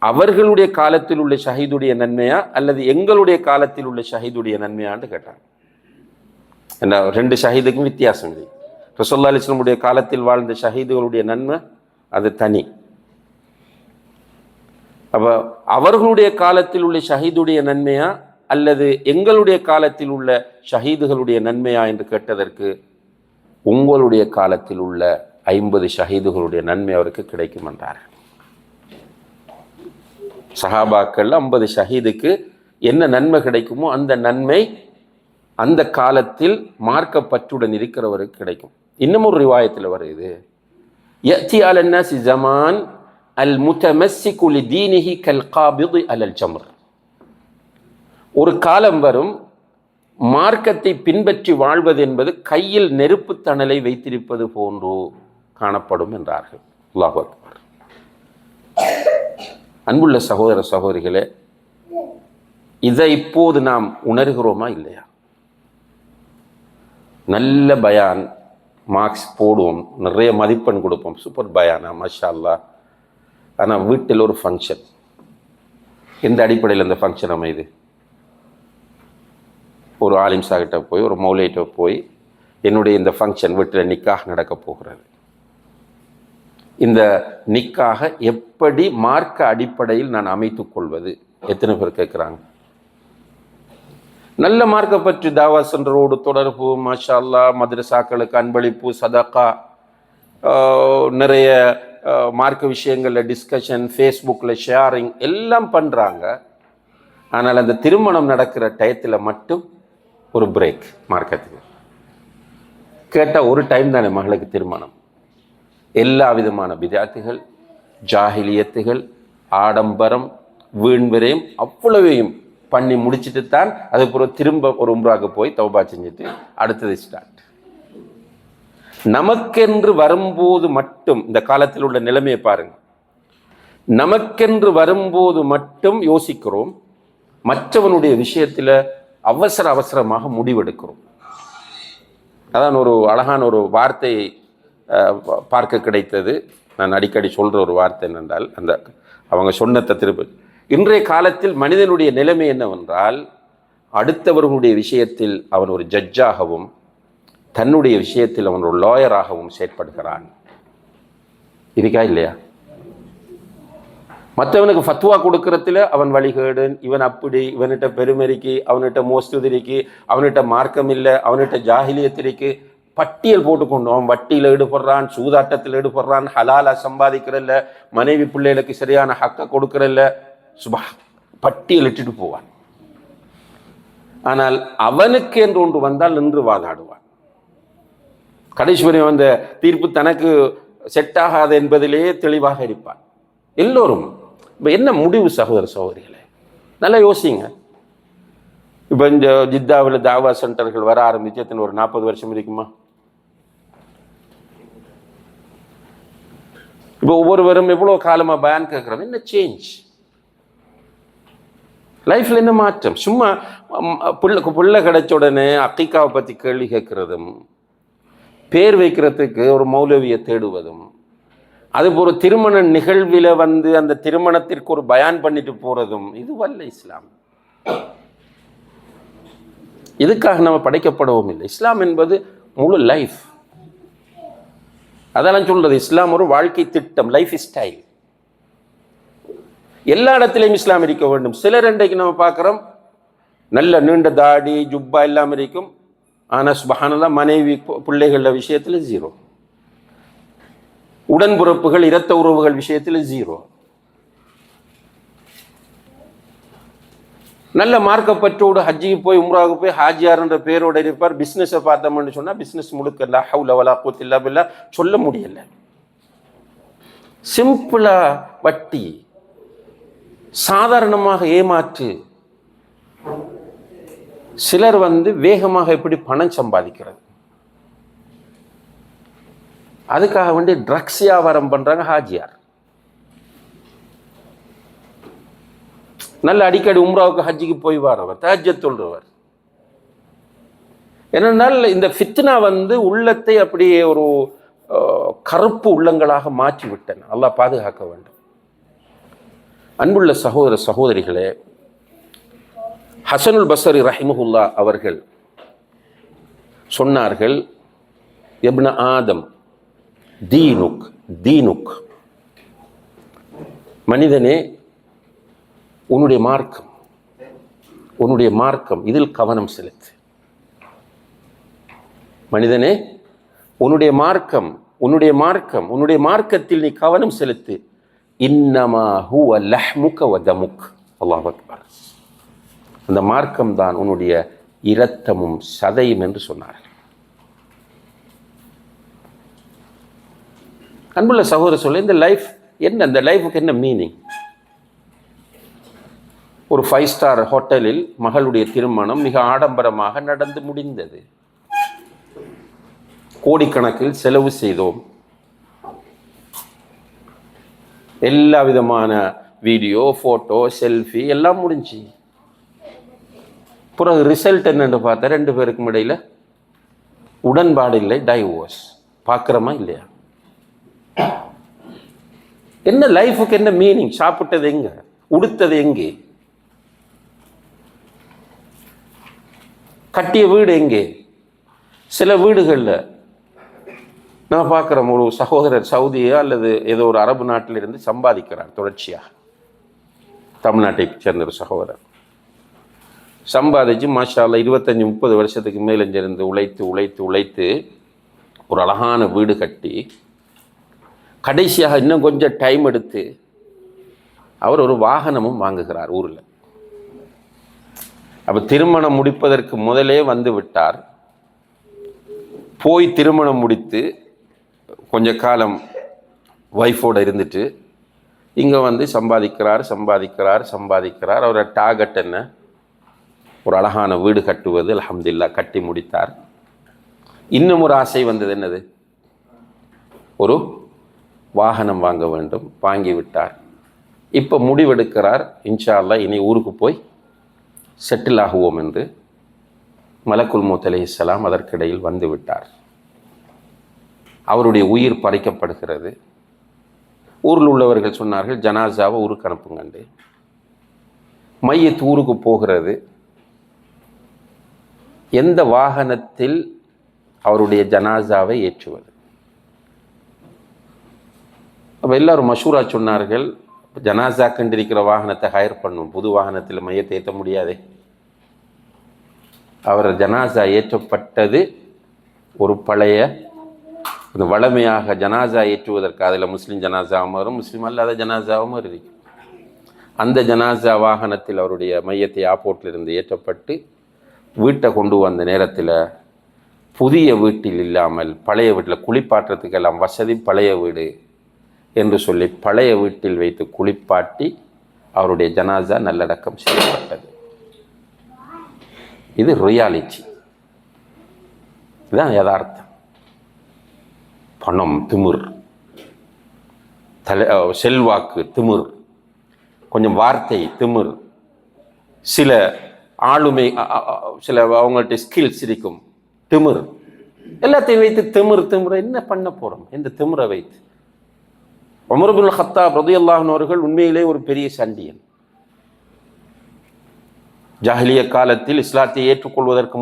அவர்களுடைய காலத்தில் உள்ள ஷஹீதுடைய நன்மையா அல்லது எங்களுடைய காலத்தில் உள்ள ஷஹீதுடைய நன்மையான்னு கேட்டாங்க. என்ன, 2 ஷஹீதுக்கும் வித்தியாசம் இல்லை. ரசூலுல்லாஹி அலைஹி வஸல்லம் காலத்தில் வாழ்ந்த ஷஹீதுகளுடைய நன்மை அது தனி. அப்ப அவர்களுடைய காலத்தில் உள்ள ஷஹீதுடைய நன்மையா அல்லது எங்களுடைய காலத்தில் உள்ள ஷஹீதுகளுடைய நன்மையா என்று கேட்டதற்கு, உங்களுடைய காலத்தில் உள்ள 50 ஷஹீதுகளுடைய நன்மை அவருக்கு கிடைக்கும் என்றார். சஹாபாக்கள் 50 ஷஹீதுக்கு என்ன நன்மை கிடைக்குமோ அந்த நன்மை அந்த காலத்தில் மார்க்கப்பற்றுடன் இருக்கிறவருக்கு கிடைக்கும். இன்னும் ஒரு ரிவாயத்தில் வருது, யத்தி அலன்னாசி ஜமான் அல் முத்தமஸ்ஸிகு லிதீனிஹி கல் காபிது அலல் ஜம்ர். ஒரு காலம் வரும், மார்க்கத்தை பின்பற்றி வாழ்வது என்பது கையில் நெருப்பு தணலை வைத்திருப்பது போன்று காணப்படும் என்றார்கள். அல்லாஹ் அக்பர். அன்புள்ள சகோதர சகோதரிகளே, இதை இப்போது நாம் உணர்கிறோமா இல்லையா? நல்ல பயான், மார்க்ஸ் போடுவோம், நிறைய மதிப்பெண் கொடுப்போம், சூப்பர் பயானா மாஷா அல்லாஹ். ஆனால் வீட்டில் ஒரு ஃபங்க்ஷன். எந்த அடிப்படையில் அந்த ஃபங்க்ஷன் அமையுது? ஒரு ஆலிம் சாகிட்ட போய், ஒரு மௌலையிட்ட போய், என்னுடைய இந்த ஃபங்க்ஷன் வீட்டில் நிக்காக நடக்க போகிறது, இந்த நிக்காக எப்படி மார்க்க அடிப்படையில் நான் அமைத்துக் கொள்வது? எத்தனை பேர் கேட்குறாங்க? நல்ல மார்க்க பற்றி தாவா சென்றரோடு தொடர்பு, மாஷா அல்லாஹ், மദ്രസാக்களுக்கு அன்பளிப்பு, சதகா, நிறைய மார்க்க விஷயங்களில் டிஸ்கஷன், ஃபேஸ்புக்கில் ஷேரிங் எல்லாம் பண்ணுறாங்க. ஆனால் அந்த திருமணம் நடக்கிற டயத்தில் மட்டும் ஒரு பிரேக் மார்க்கத்துக்கு. கேட்டால் ஒரு டைம் தானே மகளுக்கு திருமணம். எல்லா விதமான பிதாத்துகள், ஜாஹிலியத்துகள், ஆடம்பரம், வீண்விரயம் அவ்வளவையும் பண்ணி முடிச்சுட்டு தான் அதுக்கப்புறம் திரும்ப ஒரு உம்ராக்கு போய் தௌபா செஞ்சுட்டு அடுத்தது ஸ்டார்ட். நமக்கென்று வரும்போது மட்டும், இந்த காலத்தில் உள்ள நிலைமையை பாருங்க, நமக்கென்று வரும்போது மட்டும் யோசிக்கிறோம், மற்றவனுடைய விஷயத்தில் அவசரமாக முடிவெடுக்கிறோம். அதான் ஒரு அழகான ஒரு வார்த்தையை பார்க்க கிடைத்தது. நான் அடிக்கடி சொல்கிற ஒரு வார்த்தை என்னென்றால், அந்த அவங்க சொன்னத்தை திரும்ப, இன்றைய காலத்தில் மனிதனுடைய நிலைமை என்னவென்றால், அடுத்தவர்களுடைய விஷயத்தில் அவன் ஒரு ஜட்ஜாகவும் தன்னுடைய விஷயத்தில் அவன் ஒரு லாயராகவும் செயற்படுகிறான். இருக்கா இல்லையா? மற்றவனுக்கு ஃபத்வா கொடுக்கறதுல அவன் வழிகேடு, இவன் அப்படி, இவன்கிட்ட பெருமரிக்கு, அவன்கிட்ட மோஸ்துதிரிக்கு, அவன்கிட்ட மார்க்கம் இல்லை, அவன்கிட்ட ஜாஹிலியத்திற்கு பட்டியல் போட்டுக்கொண்டு அவன் வட்டியில் ஈடுபடுறான், சூதாட்டத்தில் ஈடுபடுறான், ஹலாலா சம்பாதிக்கிறல்ல, மனைவி பிள்ளைகளுக்கு சரியான ஹக்க கொடுக்கறல்ல, சுபா பட்டியல் இட்டுட்டு போவான். ஆனால் அவனுக்கு என்று ஒன்று வந்தால் நின்று வாதாடுவான். கடைசி வரை அந்த தீர்ப்பு தனக்கு செட் ஆகாது என்பதிலேயே தெளிவாக இருப்பான். எல்லோரும் இப்போ என்ன முடிவு சகோதர சகோதரிகளே? நல்லா யோசிங்க. இப்போ இந்த ஜித்தாவில் தாவா சென்டர்கள் வர ஆரம்பிச்சு எத்தனை, ஒரு 40 வருஷம் இருக்குமா? இப்போ ஒவ்வொருவரும் எவ்வளோ காலமாக பயான் கேட்குறோம், என்ன சேஞ்ச் லைஃப்பில், என்ன மாற்றம்? சும்மா புள்ள கிடைச்ச உடனே அக்கீக்காவை பற்றி கேள்வி கேட்குறதும், பேர் வைக்கிறதுக்கு ஒரு மௌலவியை தேடுவதும், அது ஒரு திருமண நிகழ்வில் வந்து அந்த திருமணத்திற்கு ஒரு பயான் பண்ணிட்டு போகிறதும், இது வல்ல இஸ்லாம். இதுக்காக நம்ம படைக்கப்படவும் இல்லை. இஸ்லாம் என்பது முழு லைஃப். அதெல்லாம் சொல்றது இஸ்லாம் ஒரு வாழ்க்கை திட்டம், லைஃப் ஸ்டைல். எல்லா இடத்திலையும் இஸ்லாம் இருக்க வேண்டும். சிலர் இன்றைக்கு நம்ம பார்க்குறோம், நல்ல நீண்ட தாடி ஜுப்பா எல்லாம் இருக்கும், ஆனால் சுப்ஹானல்லாஹ் மனைவி பிள்ளைகள விஷயத்தில் ஜீரோ, உடன்பிறப்புகள் இரத்த உறவுகள் விஷயத்தில் ஜீரோ. நல்ல மார்க்கப்பற்றோடு ஹஜ்ஜிக்கு போய் உம்ராவுக்கு போய் ஹாஜியார் என்ற பேரோடு இருப்பார். பிஸ்னஸை பார்த்தோம்னு சொன்னால் பிஸ்னஸ் முழுக்க லா ஹவ்ல வலா குவத்த இல்லா பில்லாஹ் சொல்ல முடியல. சிம்பிளா வட்டி, சாதாரணமாக ஏமாற்று. சிலர் வேகமாக எப்படி பணம் சம்பாதிக்கிறது, அதுக்காக ட்ரக்ஸ் வியாபாரம் பண்றாங்க. ஹாஜியார் நல்ல அடிக்கடி உம்ராவுக்கு ஹஜ்ஜிக்கு போய் வரவர், தஹஜ்ஜத் தொழுறவர். என்னென்னால் இந்த ஃபித்னா உள்ளத்தை அப்படியே ஒரு கருப்பு உள்ளங்களாக மாற்றி விட்டன. அல்லாஹ் பாதுகாக்க வேண்டும். அன்புள்ள சகோதர சகோதரிகளே, ஹசனுல் பஸ்ரி ரஹிமஹுல்லா அவர்கள் சொன்னார்கள், இப்ன ஆதம் தீனுக் தீனுக், மனிதனே உன்னுடைய மார்க்கம், உன்னுடைய மார்க்கம் இதில் கவனம் செலுத்து. மனிதனே உன்னுடைய மார்க்கம், உன்னுடைய மார்க்கம், உன்னுடைய மார்க்கத்தில் நீ கவனம் செலுத்து. இன்னமா ஹுவ லஹ்முக வ தமுக். அல்லாஹ் அக்பர். அந்த மார்க்கம் தான் உன்னுடைய இரத்தமும் சதையும் என்று சொன்னார்கள். அன்புள்ள சகோதரர் சொல்ல, இந்த லைஃப் என்ன, இந்த லைஃபுக்கு என்ன மீனிங்? ஒரு 5 ஸ்டார் ஹோட்டலில் மகளுடைய திருமணம் மிக ஆடம்பரமாக நடந்து முடிந்தது. கோடிக்கணக்கில் செலவு செய்தோம். எல்லா விதமான வீடியோ, ஃபோட்டோ, செல்ஃபி எல்லாம் முடிஞ்சு. பிறகு ரிசல்ட் என்னன்னு பார்த்தா 2 பேருக்கும் இடையில் உடன்பாடு இல்லை, டைவோர்ஸ். பார்க்குறோமா இல்லையா? என்ன லைஃபுக்கு என்ன மீனிங்? சாப்பிட்டது எங்க, உடுத்தது எங்கே, கட்டிய வீடு எங்கே? சில வீடுகளில் நான் பார்க்குறோம், ஒரு சகோதரர் சவுதியா அல்லது ஏதோ ஒரு அரபு நாட்டிலிருந்து சம்பாதிக்கிறார் தொடர்ச்சியாக. தமிழ்நாட்டை சேர்ந்த ஒரு சகோதரர் சம்பாதிச்சு மாஷா அல்லாஹ் 25-30 வருஷத்துக்கு மேலிருந்து உழைத்து உழைத்து உழைத்து ஒரு அழகான வீடு கட்டி, கடைசியாக இன்னும் கொஞ்சம் டைம் எடுத்து அவர் ஒரு வாகனமும் வாங்குகிறார் ஊரில். அப்போ திருமணம் முடிப்பதற்கு முதலே வந்து விட்டார். போய் திருமணம் முடித்து கொஞ்ச காலம் ஒய்ஃபோடு இருந்துட்டு இங்கே சம்பாதிக்கிறார் சம்பாதிக்கிறார் சம்பாதிக்கிறார். அவரோட டார்கெட் என்ன? ஒரு அழகான வீடு கட்டுவது. அல்ஹம்துலில்லாஹ் கட்டி முடித்தார். இன்னும் ஒரு ஆசை வந்தது. என்னது? ஒரு வாகனம் வாங்க வேண்டும். வாங்கிவிட்டார். இப்போ முடிவெடுக்கிறார், இன்ஷா அல்லாஹ் இனி ஊருக்கு போய் செட்டில் ஆகுவோம் என்று. மலக்குல் மௌத் அலைஹிஸ்ஸலாம் அதற்கிடையில் வந்து விட்டார். அவருடைய உயிர் பறிக்கப்படுகிறது. ஊரில் உள்ளவர்கள் சொன்னார்கள், ஜனாசாவை ஊருக்கு அனுப்புங்கண்டு. மையத் ஊருக்கு போகிறது. எந்த வாகனத்தில் அவருடைய ஜனாசாவை ஏற்றுவது? அப்போ எல்லாரும் மஷூரா சொன்னார்கள், ஜனாசா கண்டிருக்கிற வாகனத்தை ஹயர் பண்ணும், புது வாகனத்தில் மையத்தை ஏற்ற முடியாதே. அவர் ஜனாசா ஏற்றப்பட்டது ஒரு பழைய வளமையாக ஜனாசா ஏற்றுவதற்கு. அதில் முஸ்லீம் ஜனாசாவும் வரும், முஸ்லீம் அல்லாத ஜனாசாவும் இருக்கும். அந்த ஜனாசா வாகனத்தில் அவருடைய மையத்தை ஆப்போட்டிலிருந்து ஏற்றப்பட்டு வீட்டை கொண்டு வந்த நேரத்தில் புதிய வீட்டில் இல்லாமல் பழைய வீட்டில் குளிப்பாட்டுறதுக்கெல்லாம் வசதி பழைய வீடு என்று சொல்லி பழைய வீட்டில் வைத்து குளிப்பாட்டி அவருடைய ஜனாசா நல்லடக்கம் செய்யப்பட்டது. இது ரியாலிட்டி, இதுதான் யதார்த்தம். பணம் திமிர், செல்வாக்கு திமிர், கொஞ்சம் வார்த்தை திமிர், சில ஆளுமை, சில அவங்கள்ட்ட ஸ்கில்ஸ் இருக்கும் திமிர், எல்லாத்தையும் வைத்து திமிர் திமிர என்ன பண்ண போகிறோம்? இந்த திமிரை வைத்து உமர் இப்னுல் கத்தாப் ரலியல்லாஹு அன்ஹு அவர்கள் உண்மையிலே ஒரு பெரிய சண்டியன். ஜாஹிலிய காலத்தில் இஸ்லாத்தை ஏற்றுக்கொள்வதற்கு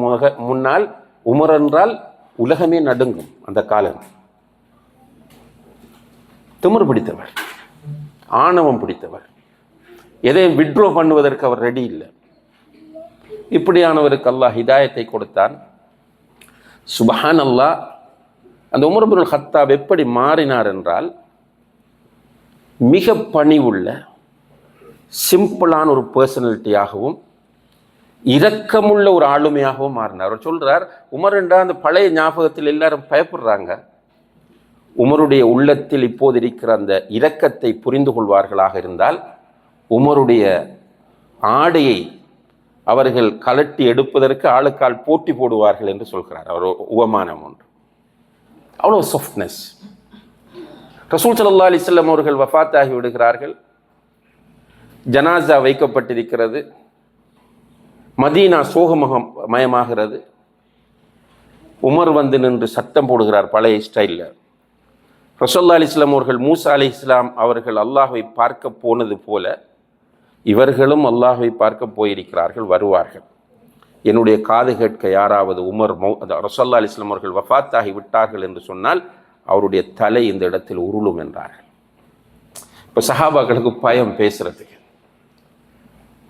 முன்னால் உமர் என்றால் உலகமே நடுங்கும். அந்த காலம் திமிர் பிடித்தவர், ஆணவம் பிடித்தவர், எதையும் விட்ரோ பண்ணுவதற்கு அவர் ரெடி இல்லை. இப்படியானவருக்கு அல்லாஹ் ஹிதாயத்தை கொடுத்தான். சுபஹான் அல்லாஹ். அந்த உமர் இப்னுல் கத்தாப் எப்படி மாறினார் என்றால், மிக பணிவுள்ள சிம்பிளான ஒரு பர்சனாலிட்டியாகவும் இரக்கமுள்ள ஒரு ஆளுமையாகவும் மாறினார். அவர் சொல்றார், உமர் என்றால் அந்த பழைய ஞாபகத்தில் எல்லாரும் பயப்படுறாங்க. உமருடைய உள்ளத்தில் இப்போது இருக்கிற அந்த இரக்கத்தை புரிந்து கொள்வார்களாக இருந்தால் உமருடைய ஆடையை அவர்கள் கலட்டி எடுப்பதற்கு ஆளுக்கால் போட்டி போடுவார்கள் என்று சொல்கிறார். அவர் உவமானம் ஒன்று. அவ்வளோ சாஃப்ட்னஸ். ரசூல் ஸல்லல்லாஹு அலைஹி வஸல்லம் அவர்கள் வஃபாத் ஆகி விடுகிறார்கள். ஜனாசா வைக்கப்பட்டிருக்கிறது. மதீனா சோகமயமாகிறது. உமர் வந்து நின்று சத்தம் போடுகிறார் பழைய ஸ்டைலில். ரசூலுல்லாஹி அலைஹி வஸல்லம் அவர்கள் மூசா அலைஹிஸ்ஸலாம் அவர்கள் அல்லாஹ்வை பார்க்க போனது போல இவர்களும் அல்லாஹ்வை பார்க்க போயிருக்கிறார்கள், வருவார்கள். என்னுடைய காது கேட்க யாராவது உமர் ரசூலுல்லாஹி அலைஹி வஸல்லம் அவர்கள் வஃபாத் ஆகி விட்டார்கள் என்று சொன்னால் அவருடைய தலை இந்த இடத்தில் உருளும் என்றார்கள். இப்போ சஹாபாக்களுக்கு பயம் பேசுறதுக்கு.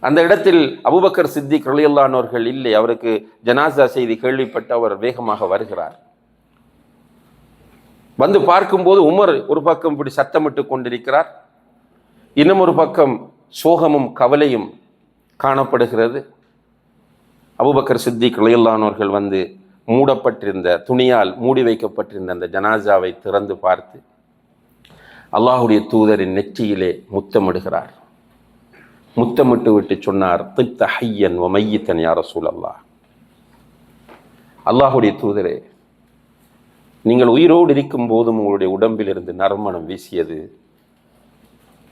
அந்த இடத்தில் அபூபக்கர் சித்திக் ரலியல்லாஹு அன்ஹு அவர்கள் இல்லை. அவருக்கு ஜனாசா செய்தி கேள்விப்பட்டு அவர் வேகமாக வருகிறார். வந்து பார்க்கும்போது உமர் ஒரு பக்கம் இப்படி சத்தமிட்டு கொண்டிருக்கிறார், இன்னும் ஒரு பக்கம் சோகமும் கவலையும் காணப்படுகிறது. அபூபக்கர் சித்திக் ரலியல்லாஹு அன்ஹு அவர்கள் வந்து மூடப்பட்டிருந்த துணியால் மூடி வைக்கப்பட்டிருந்த அந்த ஜனாசாவை திறந்து பார்த்து அல்லாஹுடைய தூதரின் நெற்றியிலே முத்தமிடுகிறார். முத்தமிட்டு விட்டு சொன்னார், திப்த ஹய்யன் வ மையித்தன் யா ரசூலல்லாஹ். அல்லாஹுடைய தூதரே, நீங்கள் உயிரோடு இருக்கும் போதும் உங்களுடைய உடம்பில் இருந்து நறுமணம் வீசியது,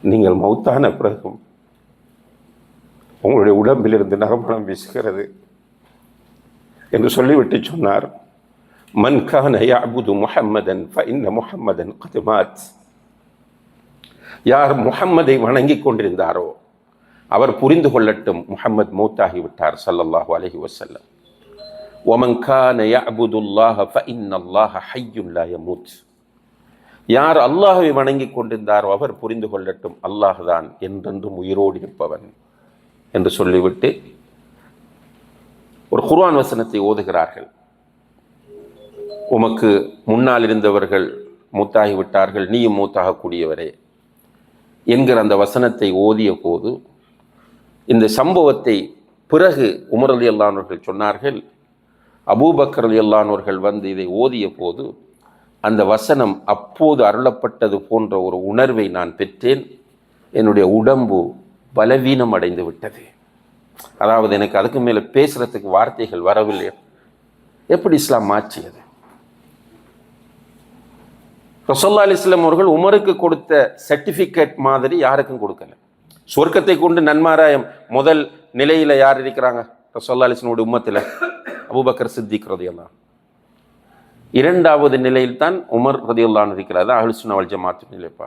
நீங்கள் மௌத்தான பிறகும் உங்களுடைய உடம்பில் இருந்து நறுமணம் வீசுகிறது என்று சொல்லிவிட்டு சொன்னார், மன் கான யஅபுது முஹம்மதன் ஃபஇன்ன முஹம்மதன் கத் மாத். யார் முஹம்மதை வணங்கி கொண்டிருந்தாரோ அவர் புரிந்து கொள்ளட்டும், முஹம்மத் மௌத்தாகிவிட்டார் ஸல்லல்லாஹு அலைஹி வஸல்லம். வமன் கான யஅபுதுல்லாஹ ஃபஇன்னல்லாஹ ஹய்யுன் லா யமூத். யார் அல்லாஹ்வை வணங்கி கொண்டிருந்தாரோ அவர் புரிந்து கொள்ளட்டும், அல்லாஹ் தான் என்றென்றும் உயிரோடு இருப்பவன் என்று சொல்லிவிட்டு ஒரு குர்ஆன் வசனத்தை ஓதுகிறார்கள். உமக்கு முன்னால் இருந்தவர்கள் மூத்தாகிவிட்டார்கள், நீயும் மூத்தாகக்கூடியவரே என்கிற அந்த வசனத்தை ஓதிய போது இந்த சம்பவத்தை பிறகு உமர் ரலியல்லாஹு அன்ஹு அவர்கள் சொன்னார்கள், அபூபக்கர் ரலியல்லாஹு அன்ஹு அவர்கள் வந்து இதை ஓதிய போது அந்த வசனம் அப்போது அருளப்பட்டது போன்ற ஒரு உணர்வை நான் பெற்றேன். என்னுடைய உடம்பு பலவீனம் அடைந்து விட்டது. அதாவது எனக்கு அதுக்கு மேலே பேசுறதுக்கு வார்த்தைகள் வரவில்லை. எப்படி இஸ்லாம் மாற்றியது? ரசூலுல்லாஹி அலைஹி வஸல்லம் அவர்கள் உமருக்கு கொடுத்த சர்டிஃபிகேட் மாதிரி யாருக்கும் கொடுக்கல. சொர்க்கத்தை கொண்டு நன்மாராயம் முதல் நிலையில் யார் இருக்கிறாங்க? ரசூலுல்லாஹி அலைஹி வஸல்லம் உம்மத்தில் அபூபக்கர் சித்திக் ரலியல்லாஹு. இரண்டாவது நிலையில் தான் உமர் ரலியல்லாஹு அன்ஹு இருக்கிறார். அஹ்லுஸ் சுன்னah வல் ஜமாஅத் நிலைப்பா.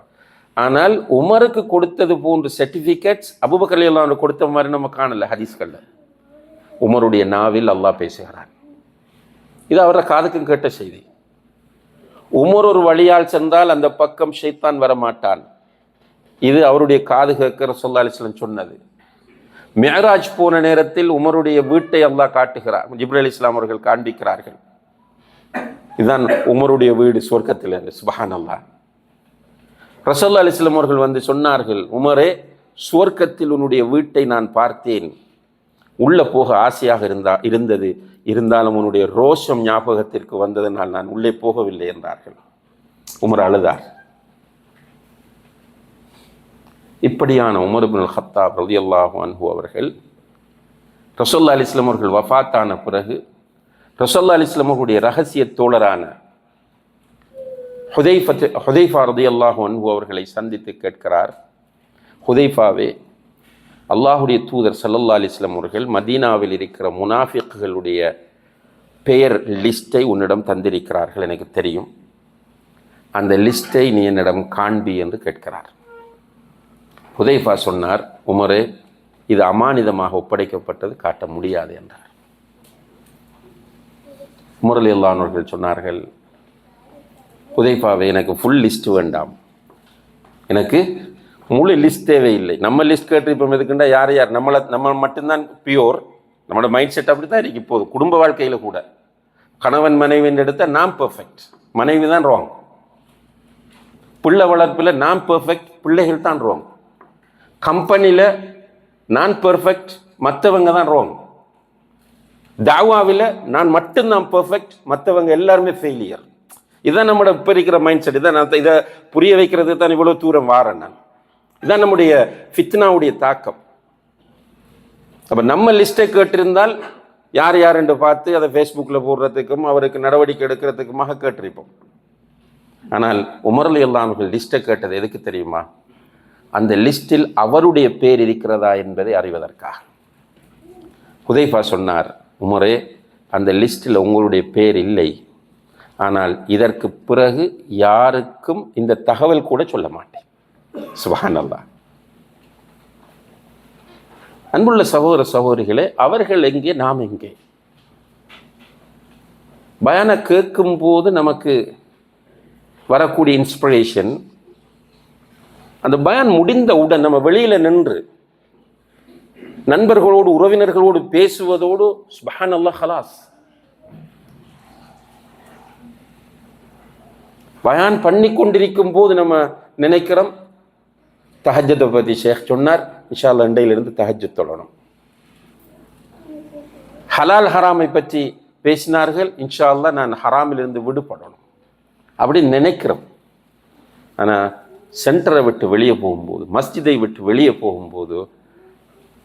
ஆனால் உமருக்கு கொடுத்தது போன்ற சர்டிஃபிகேட்ஸ் அபூபக்கர் ரலியல்லாஹு அன்ஹு கொடுத்த மாதிரி நம்ம காணல ஹதீஸ்கள்ல. உமருடைய நாவில் அல்லாஹ் பேசுகிறான். இது அவர காதுக்கும் கேட்ட செய்தி. உமர் ஒரு வழியால் சென்றால் அந்த பக்கம் ஷைத்தான் வரமாட்டான். இது அவருடைய காது கேட்க ரசூலுல்லாஹி அலைஹி வஸல்லம் சொன்னது. மிஅராஜ் போன நேரத்தில் உமருடைய வீட்டை அல்லாஹ் காட்டுகிறார். ஜிப்ரீல் அலைஹிஸ்ஸலாம் அவர்கள் காண்பிக்கிறார்கள். இதுதான் உமருடைய வீடு சொர்க்கத்தில். சுப்ஹானல்லாஹ். ரசூலுல்லாஹி அலைஹி வஸல்லம் அவர்கள் வந்து சொன்னார்கள், உமரே, சுவர்க்கத்தில் உன்னுடைய வீட்டை நான் பார்த்தேன். உள்ள போக ஆசையாக இருந்தது, இருந்தாலும் உன்னுடைய ரோஷம் ஞாபகத்திற்கு வந்ததனால் நான் உள்ளே போகவில்லை என்றார்கள். உமர் அழுதார். இப்படியான உமர் இப்னுல் கத்தாப் ரலியல்லாஹு அன்ஹு அவர்கள் ரசூலுல்லாஹி அலைஹி வஸல்லம் அவர்கள் வஃபாத்தான பிறகு ரசூலுல்லாஹி அலைஹி வஸல்லம் அவர்களுடைய ரகசிய தோழரான ஹுதைஃபா ரலியல்லாஹு அன்ஹு அவர்களை சந்தித்து கேட்கிறார், ஹுதைஃபாவே, அல்லாஹுடைய தூதர் ஸல்லல்லாஹு அலைஹி வஸல்லம் அவர்கள் மதீனாவில் இருக்கிற முனாஃபிக்குகளுடைய பெயர் லிஸ்ட்டை உன்னிடம் தந்திருக்கிறார்கள், எனக்கு தெரியும். அந்த லிஸ்ட்டை நீ என்னிடம் காண்பி என்று கேட்கிறார். ஹுதைஃபா சொன்னார், உமரே, இது அமானிதமாக ஒப்படைக்கப்பட்டது, காட்ட முடியாது என்றார். உமர் ரலியல்லாஹு அன்ஹு அவர்கள் சொன்னார்கள், ஹுதைஃபாவே, எனக்கு ஃபுல் லிஸ்ட் வேண்டாம், எனக்கு முழு லிஸ்ட் தேவையில்லை. நம்ம லிஸ்ட் கேட்டு இப்போ எதுக்குண்டா யார் யார் நம்ம மட்டும்தான் பியோர், நம்மளோட மைண்ட் செட் அப்படி தான் இருக்கு. இப்போது குடும்ப வாழ்க்கையில் கூட கணவன் மனைவின்னு எடுத்தால் நாம் பெர்ஃபெக்ட், மனைவி தான் ராங். பிள்ளை வளர்ப்பில் நாம் பெர்ஃபெக்ட், பிள்ளைகள் தான் ராங். கம்பெனியில் நான் பெர்ஃபெக்ட், மற்றவங்க தான் ராங். தாவாவில் நான் மட்டும்தான் பெர்ஃபெக்ட், மற்றவங்க எல்லாருமே ஃபெயிலியர். இதுதான் நம்மளோட இப்போ இருக்கிற மைண்ட் செட். இதான் நான் இதை புரிய வைக்கிறது தான் இவ்வளோ தூரம் வாரேன் நான். இதுதான் நம்முடைய ஃபித்னாவுடைய தாக்கம். அப்போ நம்ம லிஸ்ட்டை கேட்டிருந்தால் யார் யார் என்று பார்த்து அதை ஃபேஸ்புக்கில் போடுறதுக்கும் அவருக்கு நடவடிக்கை எடுக்கிறதுக்குமாக கேட்டிருப்போம். ஆனால் உமர் ரலியல்லாஹு அன்ஹு லிஸ்ட்டை கேட்டது எதுக்கு தெரியுமா? அந்த லிஸ்டில் அவருடைய பேர் இருக்கிறதா என்பதை அறிவதற்காக. ஹுதைஃபா சொன்னார், உமரே, அந்த லிஸ்டில் உங்களுடைய பேர் இல்லை, ஆனால் இதற்கு பிறகு யாருக்கும் இந்த தகவல் கூட சொல்ல மாட்டேன். சுப்ஹானல்லாஹ். அன்புள்ள சகோதர சகோதரிகளே, அவர்கள் எங்கே, நாம் எங்கே? பயானை கேட்கும் போது நமக்கு வரக்கூடிய இன்ஸ்பிரேஷன், அந்த பயான் முடிந்தவுடன் நம்ம வெளியில் நின்று நண்பர்களோடு உறவினர்களோடு பேசுவதோடு சுப்ஹானல்லாஹ் ஹலாஸ். பயான் பண்ணி கொண்டிருக்கும் போது நம்ம நினைக்கிறோம், தஹஜ்ஜத்தை பற்றி ஷேக் சொன்னார், இன்ஷா அல்லாஹ் இன்றையிலிருந்து தஹஜ்ஜத் தொழணும். ஹலால் ஹராமை பற்றி பேசினார்கள், இன்ஷா அல்லாஹ் நான் ஹராமிலிருந்து விடுபடணும் அப்படின்னு நினைக்கிறோம். ஆனால் சென்டரை விட்டு வெளியே போகும்போது, மஸ்ஜிதை விட்டு வெளியே போகும்போது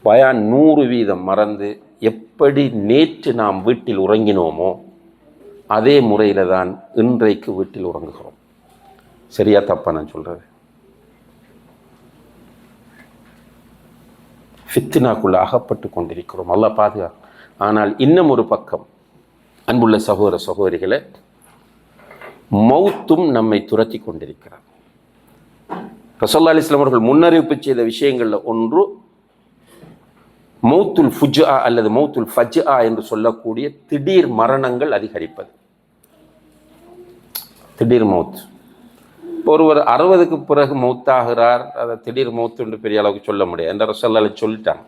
பயான் 100% மறந்து எப்படி நேற்று நாம் வீட்டில் உறங்கினோமோ அதே முறையில் தான் இன்றைக்கு வீட்டில் உறங்குகிறோம். சரியா தப்பா நான் சொல்கிறது? ஃபித்னாக்குள்ள அகப்பட்டு கொண்டிருக்கிறோம். அல்லாஹ் பாதுகாக்கும். ஆனால் இன்னும் ஒரு பக்கம் அன்புள்ள சகோதர சகோதரிகளை, மௌத்தும் நம்மை துரத்தி கொண்டிருக்கிறார். ரசூலுல்லாஹி அலைஹி வஸல்லம் அவர்கள் முன்னறிவிப்பு செய்த விஷயங்களில் ஒன்று மௌத்துல் ஃபுஜ்ஆ அல்லது மௌத்துல் ஃபஜ்ஆ என்று சொல்லக்கூடிய திடீர் மரணங்கள் அதிகரிப்பது. திடீர் மௌத். ஒருவர் 60க்கு பிறகு மௌத்தாகிறார், அதை திடீர் மௌத்து என்று பெரிய அளவுக்கு சொல்ல முடியாது. என்ற ரசூலுல்லாஹி சொல்லிட்டாங்க.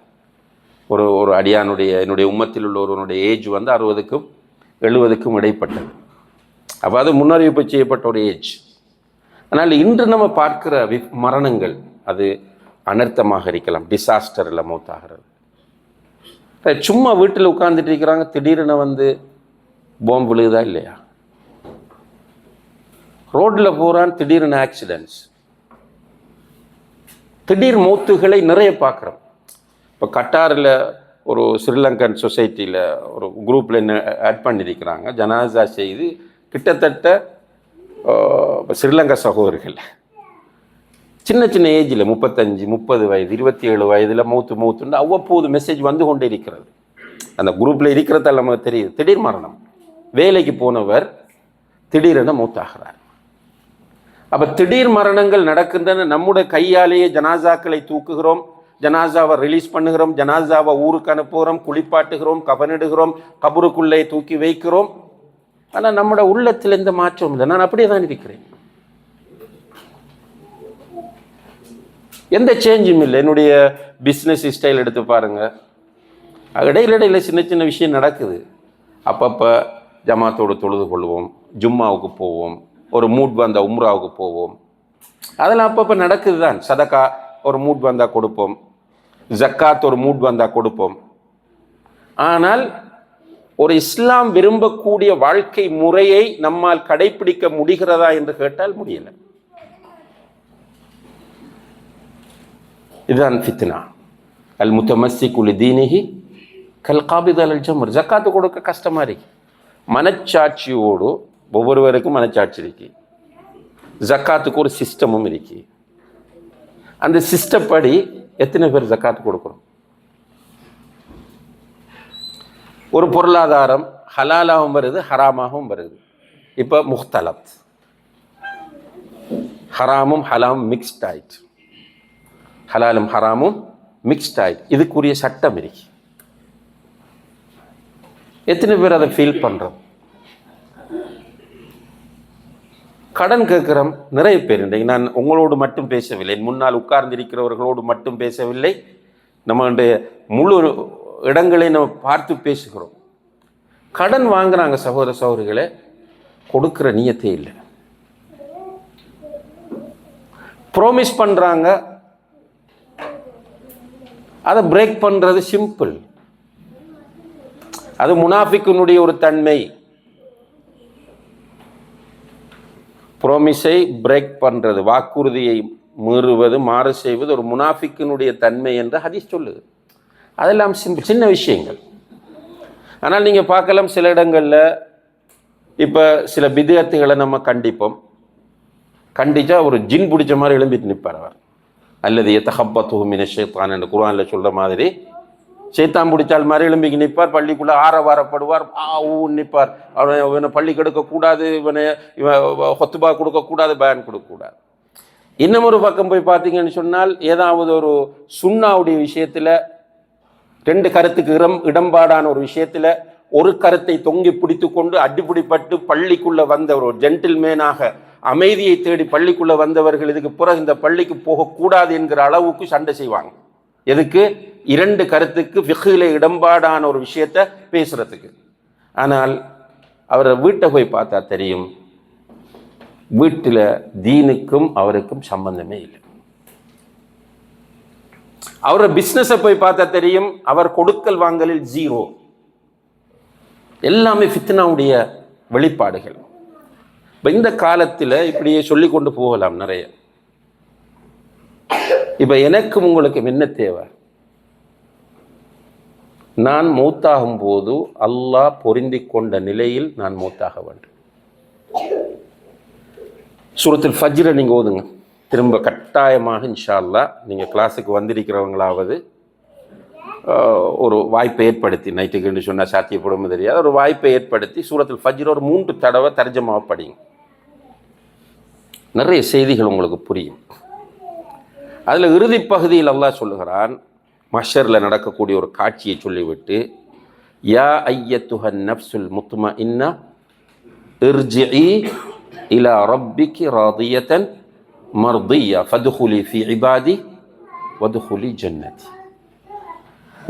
ஒரு அடியானுடைய, என்னுடைய உம்மத்தில் உள்ள ஒருவனுடைய ஏஜ் வந்து 60க்கும் 70க்கும் இடைப்பட்டது. அப்போ அது முன்னறிவிப்பு செய்யப்பட்ட ஒரு ஏஜ். ஆனால் இன்று நம்ம பார்க்கிற மரணங்கள் அது அனர்த்தமாக இருக்கலாம், டிசாஸ்டரில் மௌத்தாகிறது. சும்மா வீட்டில் உட்கார்ந்துட்டு இருக்கிறாங்க, திடீர்னு வந்து பாம்பு விழுகுதா இல்லையா? ரோட்டில் போகிறான், திடீர்னு ஆக்சிடென்ட்ஸ், திடீர் மௌத்துகளை நிறைய பார்க்குறோம். இப்போ கட்டாரில் ஒரு ஸ்ரீலங்கன் சொசைட்டியில் ஒரு குரூப்பில் என்ன ஆட் பண்ணியிருக்கிறாங்க, ஜனாசா செய்து கிட்டத்தட்ட ஸ்ரீலங்கா சகோதரர்கள் சின்ன சின்ன ஏஜில் 35, 30 வயது, 27 வயதில் மௌத்துன்னு அவ்வப்போது மெசேஜ் வந்து கொண்டே இருக்கிறது. அந்த குரூப்பில் இருக்கிறதால நமக்கு தெரியுது. திடீர் மரணம். வேலைக்கு போனவர் திடீரென மௌத்தாகிறார். அப்போ திடீர் மரணங்கள் நடக்கின்றன. நம்முடைய கையாலேயே ஜனாசாக்களை தூக்குகிறோம், ஜனாசாவை ரிலீஸ் பண்ணுகிறோம், ஜனாசாவை ஊருக்கு அனுப்புகிறோம், குளிப்பாட்டுகிறோம், கபனிடுகிறோம், கபருக்குள்ளே தூக்கி வைக்கிறோம். ஆனால் நம்மளோட உள்ளத்தில் எந்த மாற்றம் இல்லை. நான் அப்படியே தான் இருக்கிறேன், எந்த சேஞ்சும் இல்லை. என்னுடைய பிஸ்னஸ் ஸ்டைல் எடுத்து பாருங்கள், இடையில சின்ன சின்ன விஷயம் நடக்குது. அப்பப்போ ஜமாத்தோடு தொழுது கொள்வோம், ஜும்மாவுக்கு போவோம், ஒரு மூட் வந்தால் உம்ராவுக்கு போவோம், அதெல்லாம் அப்பப்போ நடக்குது தான். சதக்கா ஒரு மூட் வந்தால் கொடுப்போம், ஜக்காத் ஒரு மூட் வந்தால் கொடுப்போம். ஆனால் ஒரு இஸ்லாம் விரும்பக்கூடிய வாழ்க்கை முறையை நம்மால் கடைபிடிக்க முடிகிறதா என்று கேட்டால் முடியலை. இதுதான் ஃபித்னா. அல் முத்தமஸ்ஸிகு லிதீனிஹி கல் காபித் அலல் ஜம்ர். ஜக்காத்து கொடுக்க கஷ்டமாக இருக்கு. மனச்சாட்சியோடு ஒவ்வொருவருக்கும் மனச்சாட்சி இருக்கு. ஜக்காத்துக்கு ஒரு சிஸ்டமும் இருக்கு. அந்த சிஸ்டப்படி எத்தனை பேர் ஜக்காத்து கொடுக்குறோம்? ஒரு பொருளாதாரம் ஹலாலாகவும் வருது, ஹராமாகவும் வருது. இப்போ முஹ்தலத், ஹராமும் ஹலாமும் மிக்ஸ்ட் ஆயிட்டு, ஹலாலும் ஹராமும் மிக்ஸ்ட் ஆயிட்டு. இதுக்குரிய சட்டம் இருக்கு. எத்தனை பேர் அதை ஃபீல் பண்ணுறோம்? கடன் கேட்குறோம் நிறைய பேர். இன்றைக்கு நான் உங்களோடு மட்டும் பேசவில்லை, முன்னால் உட்கார்ந்திருக்கிறவர்களோடு மட்டும் பேசவில்லை, நம்மளுடைய முழு இடங்களை நம்ம பார்த்து பேசுகிறோம். கடன் வாங்குறாங்க சகோதர சகோதரிகளை, கொடுக்குற நியத்தே இல்லை. ப்ராமிஸ் பண்ணுறாங்க, அதை பிரேக் பண்ணுறது சிம்பிள். அது முனாஃபிக்கினுடைய ஒரு தன்மை. ப்ரோமிஸை பிரேக் பண்ணுறது, வாக்குறுதியை மீறுவது, மாறு செய்வது ஒரு முனாஃபிக்கினுடைய தன்மை என்று ஹதீஸ் சொல்லுது. அதெல்லாம் சின்ன விஷயங்கள். ஆனால் நீங்கள் பார்க்கலாம் சில இடங்களில் இப்போ சில பிதஅத்துகளை நம்ம கண்டிப்போம். கண்டிச்சா ஒரு ஜின் பிடிச்ச மாதிரி எழும்பிட்டு நிற்பார் அவர். அல்லது எத்தஹப்பத்துஹு மின ஷைத்தான் என்று குர்ஆனில் சொல்கிற மாதிரி ஷைத்தான் பிடிச்சால் மாதிரி எழும்பிக்கு நிற்பார். பள்ளிக்குள்ளே ஆரவாரப்படுவார், நிற்பார். இவனை பள்ளி கெடுக்கக்கூடாது, இவன் ஹொத்துபா கொடுக்கக்கூடாது, பயான் கொடுக்கக்கூடாது. இன்னும் ஒரு பக்கம் போய் பார்த்தீங்கன்னு சொன்னால் ஏதாவது ஒரு சுன்னாவுடைய விஷயத்தில் ரெண்டு கருத்துக்கு இடம்பாடான ஒரு விஷயத்தில் ஒரு கருத்தை தொங்கி பிடித்து கொண்டு அடிப்பிடிப்பட்டு பள்ளிக்குள்ளே வந்த ஒரு ஜென்டில்மேனாக அமைதியை தேடி பள்ளிக்குள்ளே வந்தவர்கள் இதுக்கு பிறகு இந்த பள்ளிக்கு போகக்கூடாது என்கிற அளவுக்கு சண்டை செய்வாங்க. எதுக்கு? இரண்டு கருத்துக்கு ஃபிக்ஹில் இடம்பாடான ஒரு விஷயத்தை பேசுறதுக்கு. ஆனால் அவரை வீட்டை போய் பார்த்தா தெரியும், வீட்டில் தீனுக்கும் அவருக்கும் சம்பந்தமே இல்லை. அவரை பிஸ்னஸை போய் பார்த்தா தெரியும், அவர் கொடுக்கல் வாங்கலில் ஜீரோ. எல்லாமே ஃபித்னாவுடைய வெளிப்பாடுகள். இப்போ இந்த காலத்தில் இப்படியே சொல்லி கொண்டு போகலாம் நிறைய. இப்போ எனக்கும் உங்களுக்கும் என்ன தேவை? நான் மௌத்தாகும் போது அல்லாஹ் பொருந்தி கொண்ட நிலையில் நான் மௌத்தாக வேண்டும். சூரத்துல் ஃபஜ்ரை நீங்கள் ஓதுங்க திரும்ப கட்டாயமாக இன்ஷா அல்லாஹ். நீங்கள் கிளாஸுக்கு வந்திருக்கிறவங்களாவது ஒரு வாய்ப்பை ஏற்படுத்தி, நைட்டுக்குன்னு சொன்னால் சாத்தியப்படும் தெரியாது, ஒரு வாய்ப்பை ஏற்படுத்தி சூரத்துல் ஃபஜ்ர் ஒரு 3 தடவை தர்ஜமாவை படிங்க. நிறைய செய்திகள் உங்களுக்கு புரியும். அதில் இறுதி பகுதியில் அல்லாஹ் சொல்லுகிறான், மஹ்ஷரில் நடக்கக்கூடிய ஒரு காட்சியை சொல்லிவிட்டு, யா ஐயத்துஹன் நஃப்சுல் முத்மஇன்னா இர்ஜிஇ இலா ரப்பிகி ராதியத்தன் மர்தியா ஃபதுகுலி ஃபி இபாதி வதுகுலி ஜன்னதி.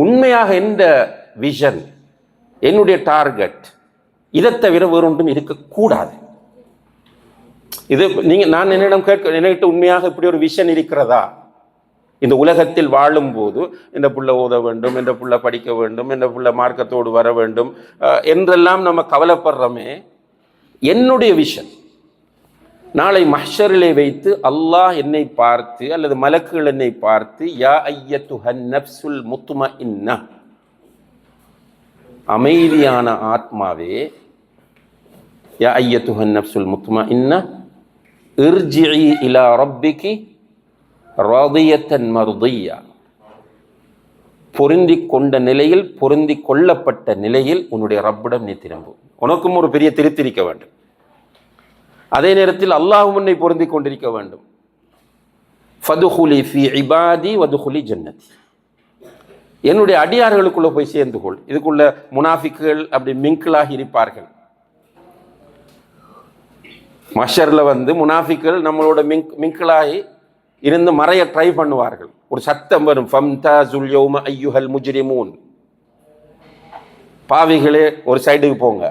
உண்மையாக இந்த விஷன், என்னுடைய டார்கெட், இதை தவிர வேறொன்றும் இருக்கக்கூடாது. இது நான் என்கிட்ட உண்மையாக இப்படி ஒரு விஷன் இருக்கிறதா? இந்த உலகத்தில் வாழும்போது இந்த புள்ள ஓத வேண்டும், இந்த புள்ள படிக்க வேண்டும், இந்த புள்ள மார்க்கத்தோடு வர வேண்டும் என்றெல்லாம் நம்ம கவலைப்படுறோமே. என்னுடைய விஷன் நாளை மஹ்ஷரிலே வைத்து அல்லாஹ் என்னை பார்த்து அல்லது மலக்குகள் என்னை பார்த்து, யா ஐயத்துஹன் நஃப்சுல் முத்மஇன்னா, அமைதியான ஆத்மாவே, யா ஐயத்துஹன் நஃப்சுல் முத்மஇன்னா இர்ஜிஇ இலா ரப்பிகி ராதியத்தன் மர்தியா, பொருந்தி கொண்ட நிலையில், பொருந்தி கொள்ளப்பட்ட நிலையில் உன்னுடைய ரப்பிடம் நீ திரும்பு. உனக்கும் ஒரு பெரிய திருத்திருக்க வேண்டும். அதே நேரத்தில் அல்லாஹ் உன்னை பொருந்தி கொண்டிருக்க வேண்டும். ஃபதுகுலி ஃபி இபாதி வதுகுலி ஜன்னதி, என்னுடைய அடியார்களுக்குள்ள போய் சேர்ந்து கொள். இதுக்குள்ள முனாஃபிக்குகள் அப்படி மிங்கிளாகி இருப்பார்கள். மஷரில் முனாஃபிக்குகள் நம்மளோட மிங்கிளாகி இருந்து மறைய ட்ரை பண்ணுவார்கள். ஒரு சத்தம் வரும், ஃபம்தாசுல் யௌம அய்யுஹல் முஜ்ரிமூன், பாவிகளே ஒரு சைடுக்கு போங்க,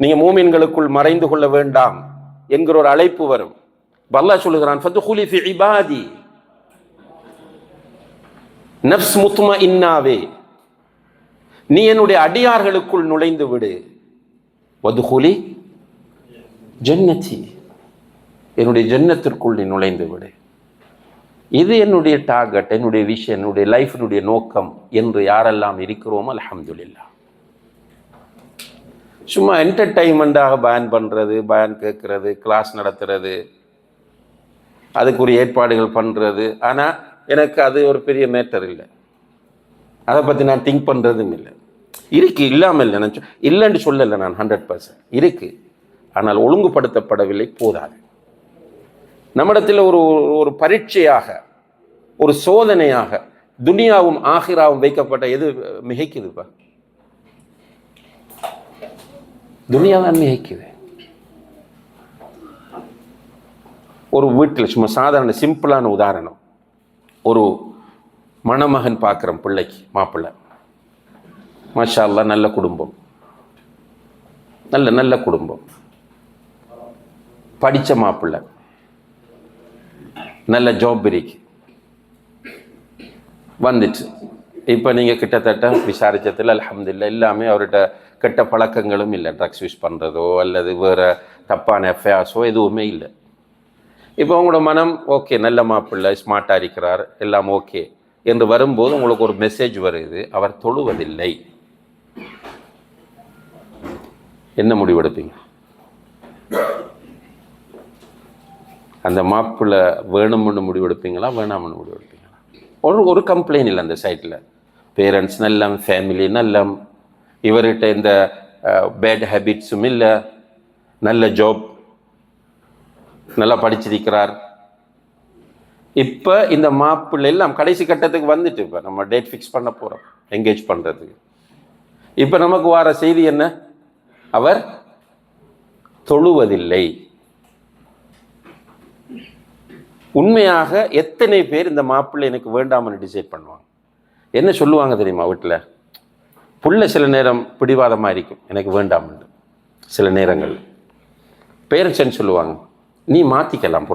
நீங்க மூமின்களுக்குள் மறைந்து கொள்ள வேண்டாம் என்கிற ஒரு அழைப்பு வரும். அல்லாஹ் சொல்லுகிறான், ஃபதுகுலி ஃபி இபாதி, நஃப்ஸ் முத்மஇன்னாவே, நீ என்னுடைய அடியார்களுக்குள் நுழைந்து விடு. வதுகுலி ஜன்னதி, என்னுடைய ஜன்னத்திற்குள் நீ நுழைந்து விடு. இது என்னுடைய டார்கெட், என்னுடைய விஷன், என்னுடைய லைஃபினுடைய நோக்கம் என்று யாரெல்லாம் இருக்கிறோமோ அல்ஹம்துலில்லாஹ். சும்மா என்டர்டைன்மெண்ட்டாக பயன் பண்ணுறது, பயன் கேட்கறது, கிளாஸ் நடத்துறது, அதுக்குரிய ஏற்பாடுகள் பண்ணுறது, ஆனால் எனக்கு அது ஒரு பெரிய மேட்டர் இல்லை. அதை பற்றி நான் திங்க் பண்ணுறதும் இல்லை. இருக்குது, இல்லாமல் இல்லை, நான் இல்லைன்னு சொல்லலை, நான் 100% இருக்குது. ஆனால் ஒழுங்குபடுத்தப்படவில்லை, போதாது. நம்மிடத்தில் ஒரு பரீட்சையாக, ஒரு சோதனையாக துனியாவும் ஆகிராவும் வைக்கப்பட்ட எது மிகைக்குதுப்பா? துனியா தான் மிகைக்குது. ஒரு வீட்டில் சும்மா சாதாரண சிம்பிளான உதாரணம், ஒரு மணமகன் பார்க்குறோம், பிள்ளைக்கு மாப்பிள்ளை, மாஷா அல்லாஹ், நல்ல குடும்பம், நல்ல குடும்பம், படித்த மாப்பிள்ளை, நல்ல ஜாப் இருக்கு, வந்துச்சு. இப்போ நீங்கள் கிட்டத்தட்ட விசாரிச்சதில் அல்ஹம்துலில்லாஹ் எல்லாமே அவர்கிட்ட கெட்ட பழக்கங்களும் இல்லை, ட்ரக்ஸ் யூஸ் பண்ணுறதோ அல்லது வேறு தப்பான அஃபேர்ஸோ எதுவுமே இல்லை. இப்போ உங்களோட மனம் ஓகே, நல்ல மாப்பிள்ளை, ஸ்மார்ட்டாக இருக்கிறார், எல்லாம் ஓகே என்று வரும்போது உங்களுக்கு ஒரு மெசேஜ் வருது, அவர் தொழுவதில்லை. என்ன முடிவெடுப்பீங்க? அந்த மாப்பிள்ளை வேணும்னு முடிவெடுப்பீங்களா, வேணாம்னு முடிவெடுப்பீங்களா? ஒரு கம்ப்ளைண்ட் இல்லை அந்த சைட்டில், பேரண்ட்ஸ் நல்லம், ஃபேமிலி நல்லம், இவர்கிட்ட இந்த பேட் ஹேபிட்ஸும் இல்லை, நல்ல ஜாப், நல்லா படிச்சிருக்கிறார். இப்போ இந்த மாப்பிள்ளை எல்லாம் கடைசி கட்டத்துக்கு வந்துட்டு இப்போ நம்ம டேட் ஃபிக்ஸ் பண்ண போகிறோம் என்கேஜ் பண்ணுறதுக்கு. இப்போ நமக்கு வர செய்தி என்ன? அவர் தொழுவதில்லை. உண்மையாக எத்தனை பேர் இந்த மாப்பிள்ளை எனக்கு வேண்டாம்னு டிசைட் பண்ணுவாங்க? என்ன சொல்லுவாங்க தெரியுமா? வீட்டில் புள்ள சில நேரம் பிடிவாதமாக இருக்கும், எனக்கு வேண்டாம்னு. சில நேரங்கள் பேரண்ட்ஸ் சொல்லுவாங்க, நீ மாற்றிக்கலாம்,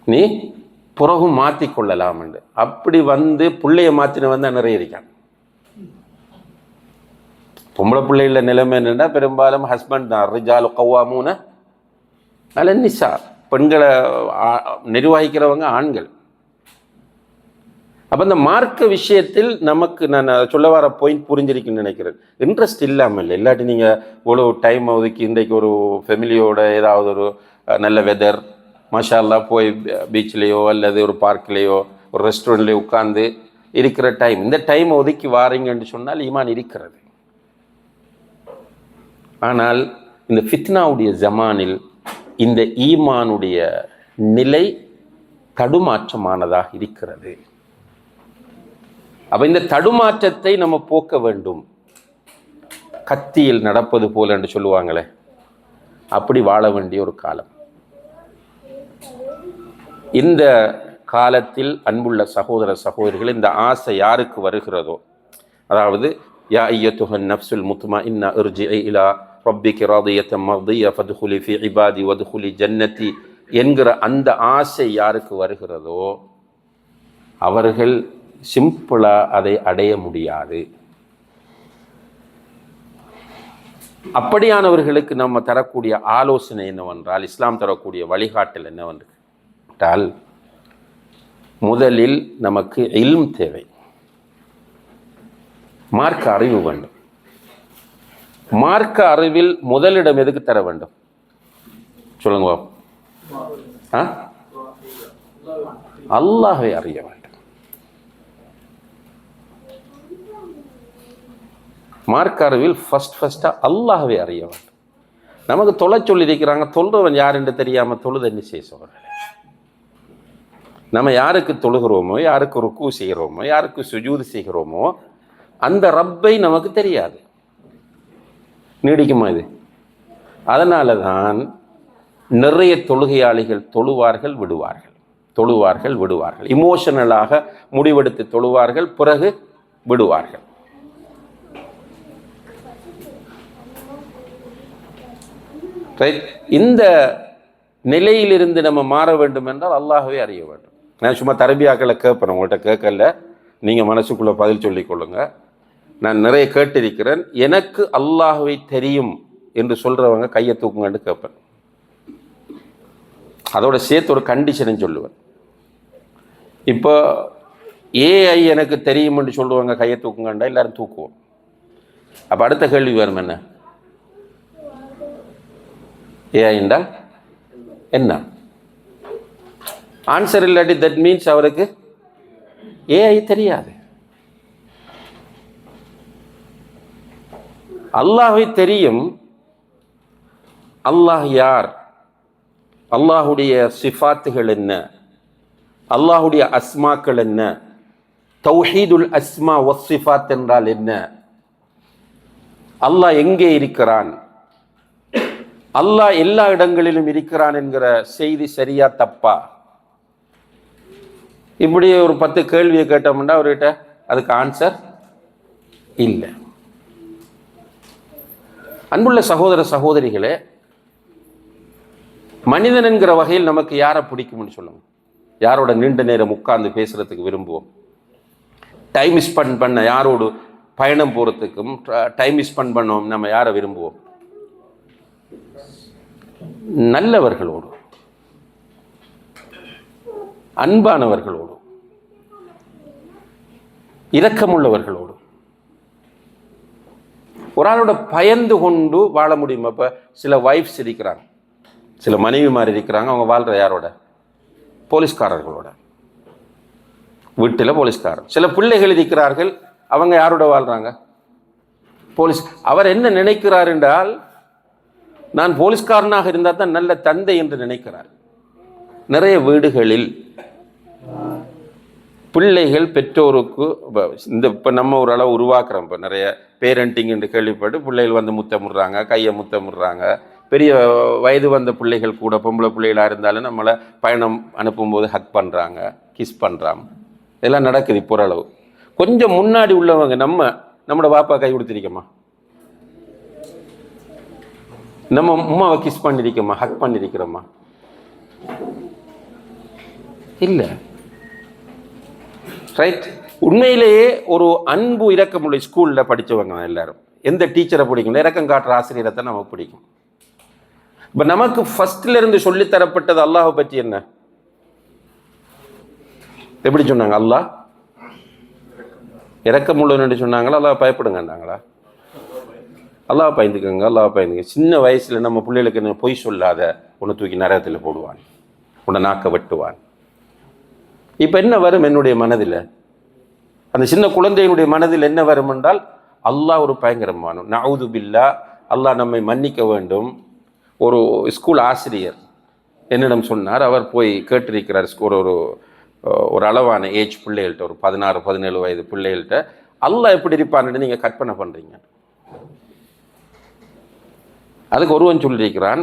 நீ புறகும் மாற்றிக்கொள்ளலாம். அப்படி வந்து பிள்ளைய மாற்றின வந்து நிறைய இருக்காங்க. பொம்பளை பிள்ளைகள நிலைமை என்னென்னா பெரும்பாலும் ஹஸ்பண்ட் தான், ரிஜாலு கவ்வாமூன அல நிசா, பெண்களை நிர்வகிக்கிறவங்க ஆண்கள். அப்போ இந்த மார்க்க விஷயத்தில் நமக்கு நான் சொல்ல வர பாயிண்ட் புரிஞ்சிருக்குன்னு நினைக்கிறேன். இன்ட்ரெஸ்ட் இல்லாமல் இல்லை. இல்லாட்டி நீங்கள் இவ்வளோ டைம் ஒதுக்கி இன்றைக்கு ஒரு ஃபெமிலியோட ஏதாவது ஒரு நல்ல வெதர் மஷாலா போய் பீச்லேயோ அல்லது ஒரு பார்க்லேயோ ஒரு ரெஸ்டாரண்ட்லேயோ உட்காந்து இருக்கிற டைம், இந்த டைம் ஒதுக்கி வாரீங்கன்னு சொன்னால் ஈமான் இருக்கிறது. ஆனால் இந்த ஃபித்னாவுடைய ஜமானில் இந்த ஈமானுடைய நிலை தடுமாற்றமானதாக இருக்கிறது. அப்போ இந்த தடுமாற்றத்தை நம்ம போக்க வேண்டும். கத்தியில் நடப்பது போல என்று சொல்லுவாங்களே, அப்படி வாழ வேண்டிய ஒரு காலம். இந்த காலத்தில் அன்புள்ள சகோதர சகோதரிகள், இந்த ஆசை யாருக்கு வருகிறதோ, அதாவது யா அய்யத்துஹன் நஃப்ஸுல் முத்மஇன்னா இர்ஜிஇ இலா ரப்பிகி ராதியத்தன் மர்திய்ய ஃபத்குலி ஃபீ இபாதி வத்குலி ஜன்னதி என்கிற அந்த ஆசை யாருக்கு வருகிறதோ அவர்கள் சிம்பிளாக அதை அடைய முடியாது. அப்படியானவர்களுக்கு நம்ம தரக்கூடிய ஆலோசனை என்னவென்றால், இஸ்லாம் தரக்கூடிய வழிகாட்டல் என்னவென்றால், முதலில் நமக்கு இல்ம் தேவை, மார்க்க அறிவு வேண்டும். மார்க்க அறிவில் முதலிடம் எதுக்கு தர வேண்டும் சொல்லுங்க? அல்லாஹ்வை அறிய வேண்டும். மார்க்க அறிவில் ஃபஸ்ட்டாக அல்லாஹ்வை அறிய வேண்டும். நமக்கு தொலை சொல்லியிருக்கிறாங்க, தொழுறவன் யார் என்று தெரியாமல் தொழுது என்ன செய்ய சொல்கிறேன்? நம்ம யாருக்கு தொழுகிறோமோ, யாருக்கு ருக்கு செய்கிறோமோ, யாருக்கு சுஜூது செய்கிறோமோ அந்த ரப்பை நமக்கு தெரியாது. நீடிக்குமா இது? அதனால தான் நிறைய தொழுகையாளிகள் தொழுவார்கள் விடுவார்கள், தொழுவார்கள் விடுவார்கள், இமோஷனலாக முடிவெடுத்து தொழுவார்கள், பிறகு விடுவார்கள். இந்த நிலையிலிருந்து நம்ம மாற வேண்டும் என்றால் அல்லாஹ்வை அறிய வேண்டும். நான் சும்மா தரபியாக்களை கேட்பேன், உங்கள்கிட்ட கேட்கல, நீங்கள் மனசுக்குள்ளே பதில் சொல்லிக்கொள்ளுங்க. நான் நிறைய கேட்டிருக்கிறேன். எனக்கு அல்லாஹ்வை தெரியும் என்று சொல்கிறவங்க கையை தூக்குங்கன்னு கேட்பேன். அதோட சேர்த்து ஒரு கண்டிஷனும் சொல்லுவேன். இப்போ ஏஐ எனக்கு தெரியும் என்று சொல்லுவாங்க, கையை தூக்குங்கண்டா எல்லாரும் தூக்குவோம். அப்போ அடுத்த கேள்வி வரும், என்ன ஏஐ என்றால் என்ன? ஆன்சர் இல்லாட்டி தட் மீன்ஸ் அவருக்கு ஏஐ தெரியாது. அல்லாஹ்வை தெரியும். அல்லாஹ் யார், அல்லாஹுடைய சிஃபாத்துகள் என்ன, அல்லாஹுடைய அஸ்மாக்கள் என்ன, தௌஹீதுல் அஸ்மா வஸ்ஸிஃபாத் என்றால் என்ன, அல்லாஹ் எங்கே இருக்கிறான், அல்லாஹ் எல்லா இடங்களிலும் இருக்கிறான் என்கிற செய்தி சரியா தப்பா? இப்படி ஒரு 10 கேள்வியை கேட்டோம்னா அவர்கிட்ட அதுக்கு ஆன்சர் இல்லை. அன்புள்ள சகோதர சகோதரிகளே, மனிதன் என்கிற வகையில் நமக்கு யாரை பிடிக்கும்னு சொல்லுங்க? யாரோட நீண்ட நேரம் உட்கார்ந்து பேசுறதுக்கு விரும்புவோம்? டைம் ஸ்பெண்ட் பண்ண யாரோடு பயணம் போகிறதுக்கும் டைம் ஸ்பெண்ட் பண்ணோம். நம்ம யாரை விரும்புவோம்? நல்லவர்களோடு, அன்பானவர்களோடு, இரக்கமுள்ளவர்களோடு. ஒரு ஆளோட பயந்து கொண்டு வாழ முடியும். அப்போ சில வைஃப்ஸ் இருக்கிறாங்க, சில மனைவிமார் இருக்கிறாங்க, அவங்க வாழ்கிற யாரோட? போலீஸ்காரர்களோட. வீட்டில் போலீஸ்காரர். சில பிள்ளைகள் இருக்கிறார்கள், அவங்க யாரோட வாழ்கிறாங்க? போலீஸ். அவர் என்ன நினைக்கிறார் என்றால், நான் போலீஸ்காரனாக இருந்தால் தான் நல்ல தந்தை என்று நினைக்கிறார். நிறைய வீடுகளில் பிள்ளைகள் பெற்றோருக்கு இப்போ நம்ம ஒரு அளவு உருவாக்குறோம். இப்போ நிறைய பேரண்டிங் என்று கேள்விப்பட்டு பிள்ளைகள் வந்து முத்தமுடுறாங்க, கையை முத்தமுடுறாங்க. பெரிய வயது வந்த பிள்ளைகள் கூட, பொம்பளை பிள்ளைகளாக இருந்தாலும் நம்மளை பயணம் அனுப்பும்போது ஹக் பண்ணுறாங்க, கிஸ் பண்ணுறாங்க. இதெல்லாம் நடக்குது இப்போ ஓரளவு. கொஞ்சம் முன்னாடி உள்ளவங்க நம்மளோட பாப்பா கை கொடுத்துருக்கோமா? நம்ம அம்மாவை கிஸ் பண்ணிருக்கோமா? ஹக் பண்ணிருக்கிறோமா? இல்லை. ரைட். உண்மையிலேயே ஒரு அன்பு இரக்கமுள்ள ஸ்கூலில் படித்தவங்க எல்லாரும் எந்த டீச்சரை பிடிக்கும்? இரக்கம் காட்டுற ஆசிரியரை தான் நமக்கு பிடிக்கும். இப்போ நமக்கு ஃபர்ஸ்ட்ல இருந்து சொல்லித்தரப்பட்டது அல்லாஹை பற்றி என்ன? எப்படி சொன்னாங்க? அல்லாஹ் இரக்கமுள்ளவன்னு சொன்னாங்களா? அல்லாஹ் பயப்படுங்கன்னாங்களா? அல்லாஹ் பயந்துக்கங்க, அல்லாஹ் பயந்துங்க. சின்ன வயசில் நம்ம பிள்ளைகளுக்கு என்ன பொய் சொல்லாத, உன்னை தூக்கி நரகத்தில் போடுவான், உன்னை நாக்க வெட்டுவான். இப்போ என்ன வரும் என்னுடைய மனதில்? அந்த சின்ன குழந்தையினுடைய மனதில் என்ன வரும் என்றால், அல்லாஹ் ஒரு பயங்கரமான, நஅூது பில்லாஹ், அல்லாஹ் நம்மை மன்னிக்க வேண்டும். ஒரு ஸ்கூல் ஆசிரியர் என்னிடம் சொன்னார். அவர் போய் கேட்டிருக்கிறார் ஒரு அளவான ஏஜ் பிள்ளைகள்கிட்ட, ஒரு 16-17 வயது பிள்ளைகள்கிட்ட, அல்லாஹ் எப்படி இருப்பான்னு நீங்கள் கற்பனை பண்ணுறீங்க? அதுக்கு ஒருவன் சொல்லியிருக்கிறான்,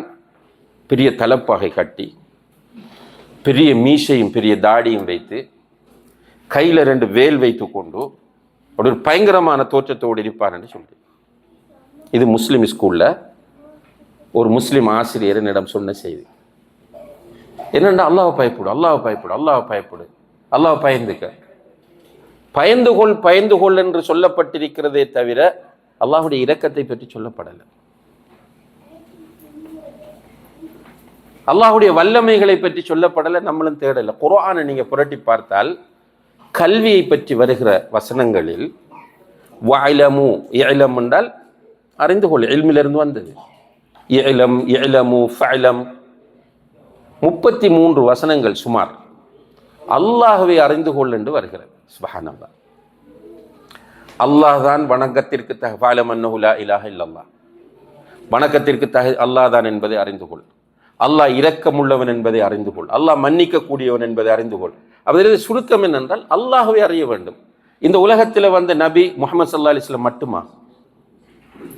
பெரிய தலைப்பாகை கட்டி, பெரிய மீசையும் பெரிய தாடியும் வைத்து, கையில் 2 வேல் வைத்து கொண்டு ஒரு பயங்கரமான தோற்றத்தோடு இருப்பான்னு சொல்லி. இது முஸ்லீம் ஸ்கூலில் ஒரு முஸ்லீம் ஆசிரியர் என்னிடம் சொன்ன செய்தி. என்னென்னா, அல்லாஹ் பயப்படு, அல்லாஹ் பயப்படு, அல்லாஹ் பயப்படு, அல்லாஹ் பயந்துக்க. பயந்து கொள் என்று சொல்லப்பட்டிருக்கிறதே தவிர அல்லாஹுடைய இரக்கத்தை பற்றி சொல்லப்படலை. அல்லாஹுடைய வல்லமைகளை பற்றி சொல்லப்படலை, நம்மளும் தேடலை. குர்ஆனை நீங்கள் புரட்டி பார்த்தால் கல்வியை பற்றி வருகிற வசனங்களில் வஅலமு, இஅலம் என்றால் அறிந்து கொள், இல்மிலிருந்து வந்தது. இஅலம், இஅலமு, ஃபஅலம், 33 வசனங்கள் சுமார் அல்லாஹ்வை அறிந்து கொள் என்று வருகிறது. சுப்ஹானல்லாஹ். அல்லாஹ் தான் வணக்கத்திற்கு ஃபஅலம் அன்னஹு லா இலாஹ இல்லல்லாஹ், வணக்கத்திற்கு அல்லாஹ் தான் என்பதை அறிந்து கொள். அல்லாஹ் இரக்கமுள்ளவன் என்பதை அறிந்து கொள். அல்லாஹ் மன்னிக்கக்கூடியவன் என்பதை அறிந்து கொள். அதில் சுருக்கம் என்னென்றால் அல்லாஹ்வை அறிய வேண்டும். இந்த உலகத்தில் வந்த நபி முஹம்மது ஸல்லல்லாஹு அலைஹி வஸல்லம் மட்டுமா?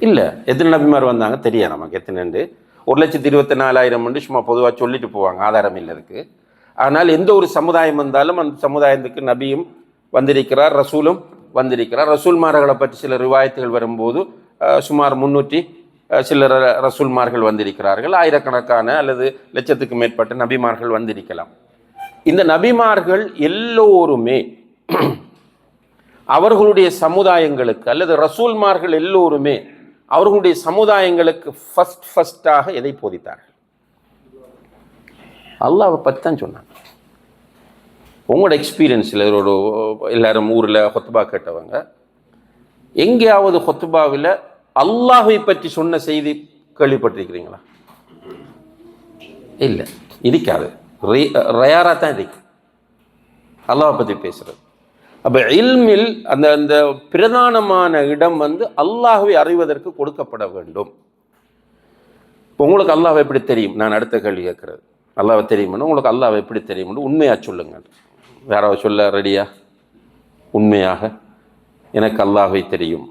இல்லை. எத்தனை நபிமார் வந்தாங்க தெரியா நமக்கு? எத்தனை? 1,24,000 சும்மா பொதுவாக சொல்லிட்டு போவாங்க, ஆதாரம் இல்லை அதுக்கு. ஆனால் எந்த ஒரு சமுதாயம் வந்தாலும் அந்த சமுதாயத்துக்கு நபியும் வந்திருக்கிறார், ரசூலும் வந்திருக்கிறார். ரசூல்மார்களை பற்றி சில ரிவாயத்துகள் வரும்போது சுமார் 300 சில ரசூல்மார்கள் வந்திருக்கிறார்கள். ஆயிரக்கணக்கான அல்லது லட்சத்துக்கு மேற்பட்ட நபிமார்கள் வந்திருக்கலாம். இந்த நபிமார்கள் எல்லோருமே அவர்களுடைய சமுதாயங்களுக்கு, அல்லது ரசூல்மார்கள் எல்லோருமே அவர்களுடைய சமுதாயங்களுக்கு ஃபஸ்ட்டாக எதை போதித்தார்கள்? அல்லாஹ்வை பற்றி தான் சொன்னாங்க. உங்களோட எக்ஸ்பீரியன்ஸில் எல்லாரும் ஊரில் ஹொத்துபா கேட்டவங்க, எங்கேயாவது ஹொத்துபாவில் அல்லாஹ்வை பற்றி சொன்ன செய்தி கேள்விப்பட்டிருக்கிறீங்களா? இல்லை, இருக்காது. ரயாராக தான் இருக்கு அல்லாஹ்வை பற்றி பேசுகிறது. அப்போ இல்மில் அந்த பிரதானமான இடம் அல்லாஹ்வை அறிவதற்கு கொடுக்கப்பட வேண்டும். உங்களுக்கு அல்லாஹ்வை எப்படி தெரியும்? நான் அடுத்த கேள்வி கேட்குறது, அல்லாஹ்வை தெரியும்னு உங்களுக்கு அல்லாஹ்வை எப்படி தெரியும்னு உண்மையாக சொல்லுங்க. யாராவது சொல்ல ரெடியா? உண்மையாக எனக்கு அல்லாஹ்வை தெரியும்.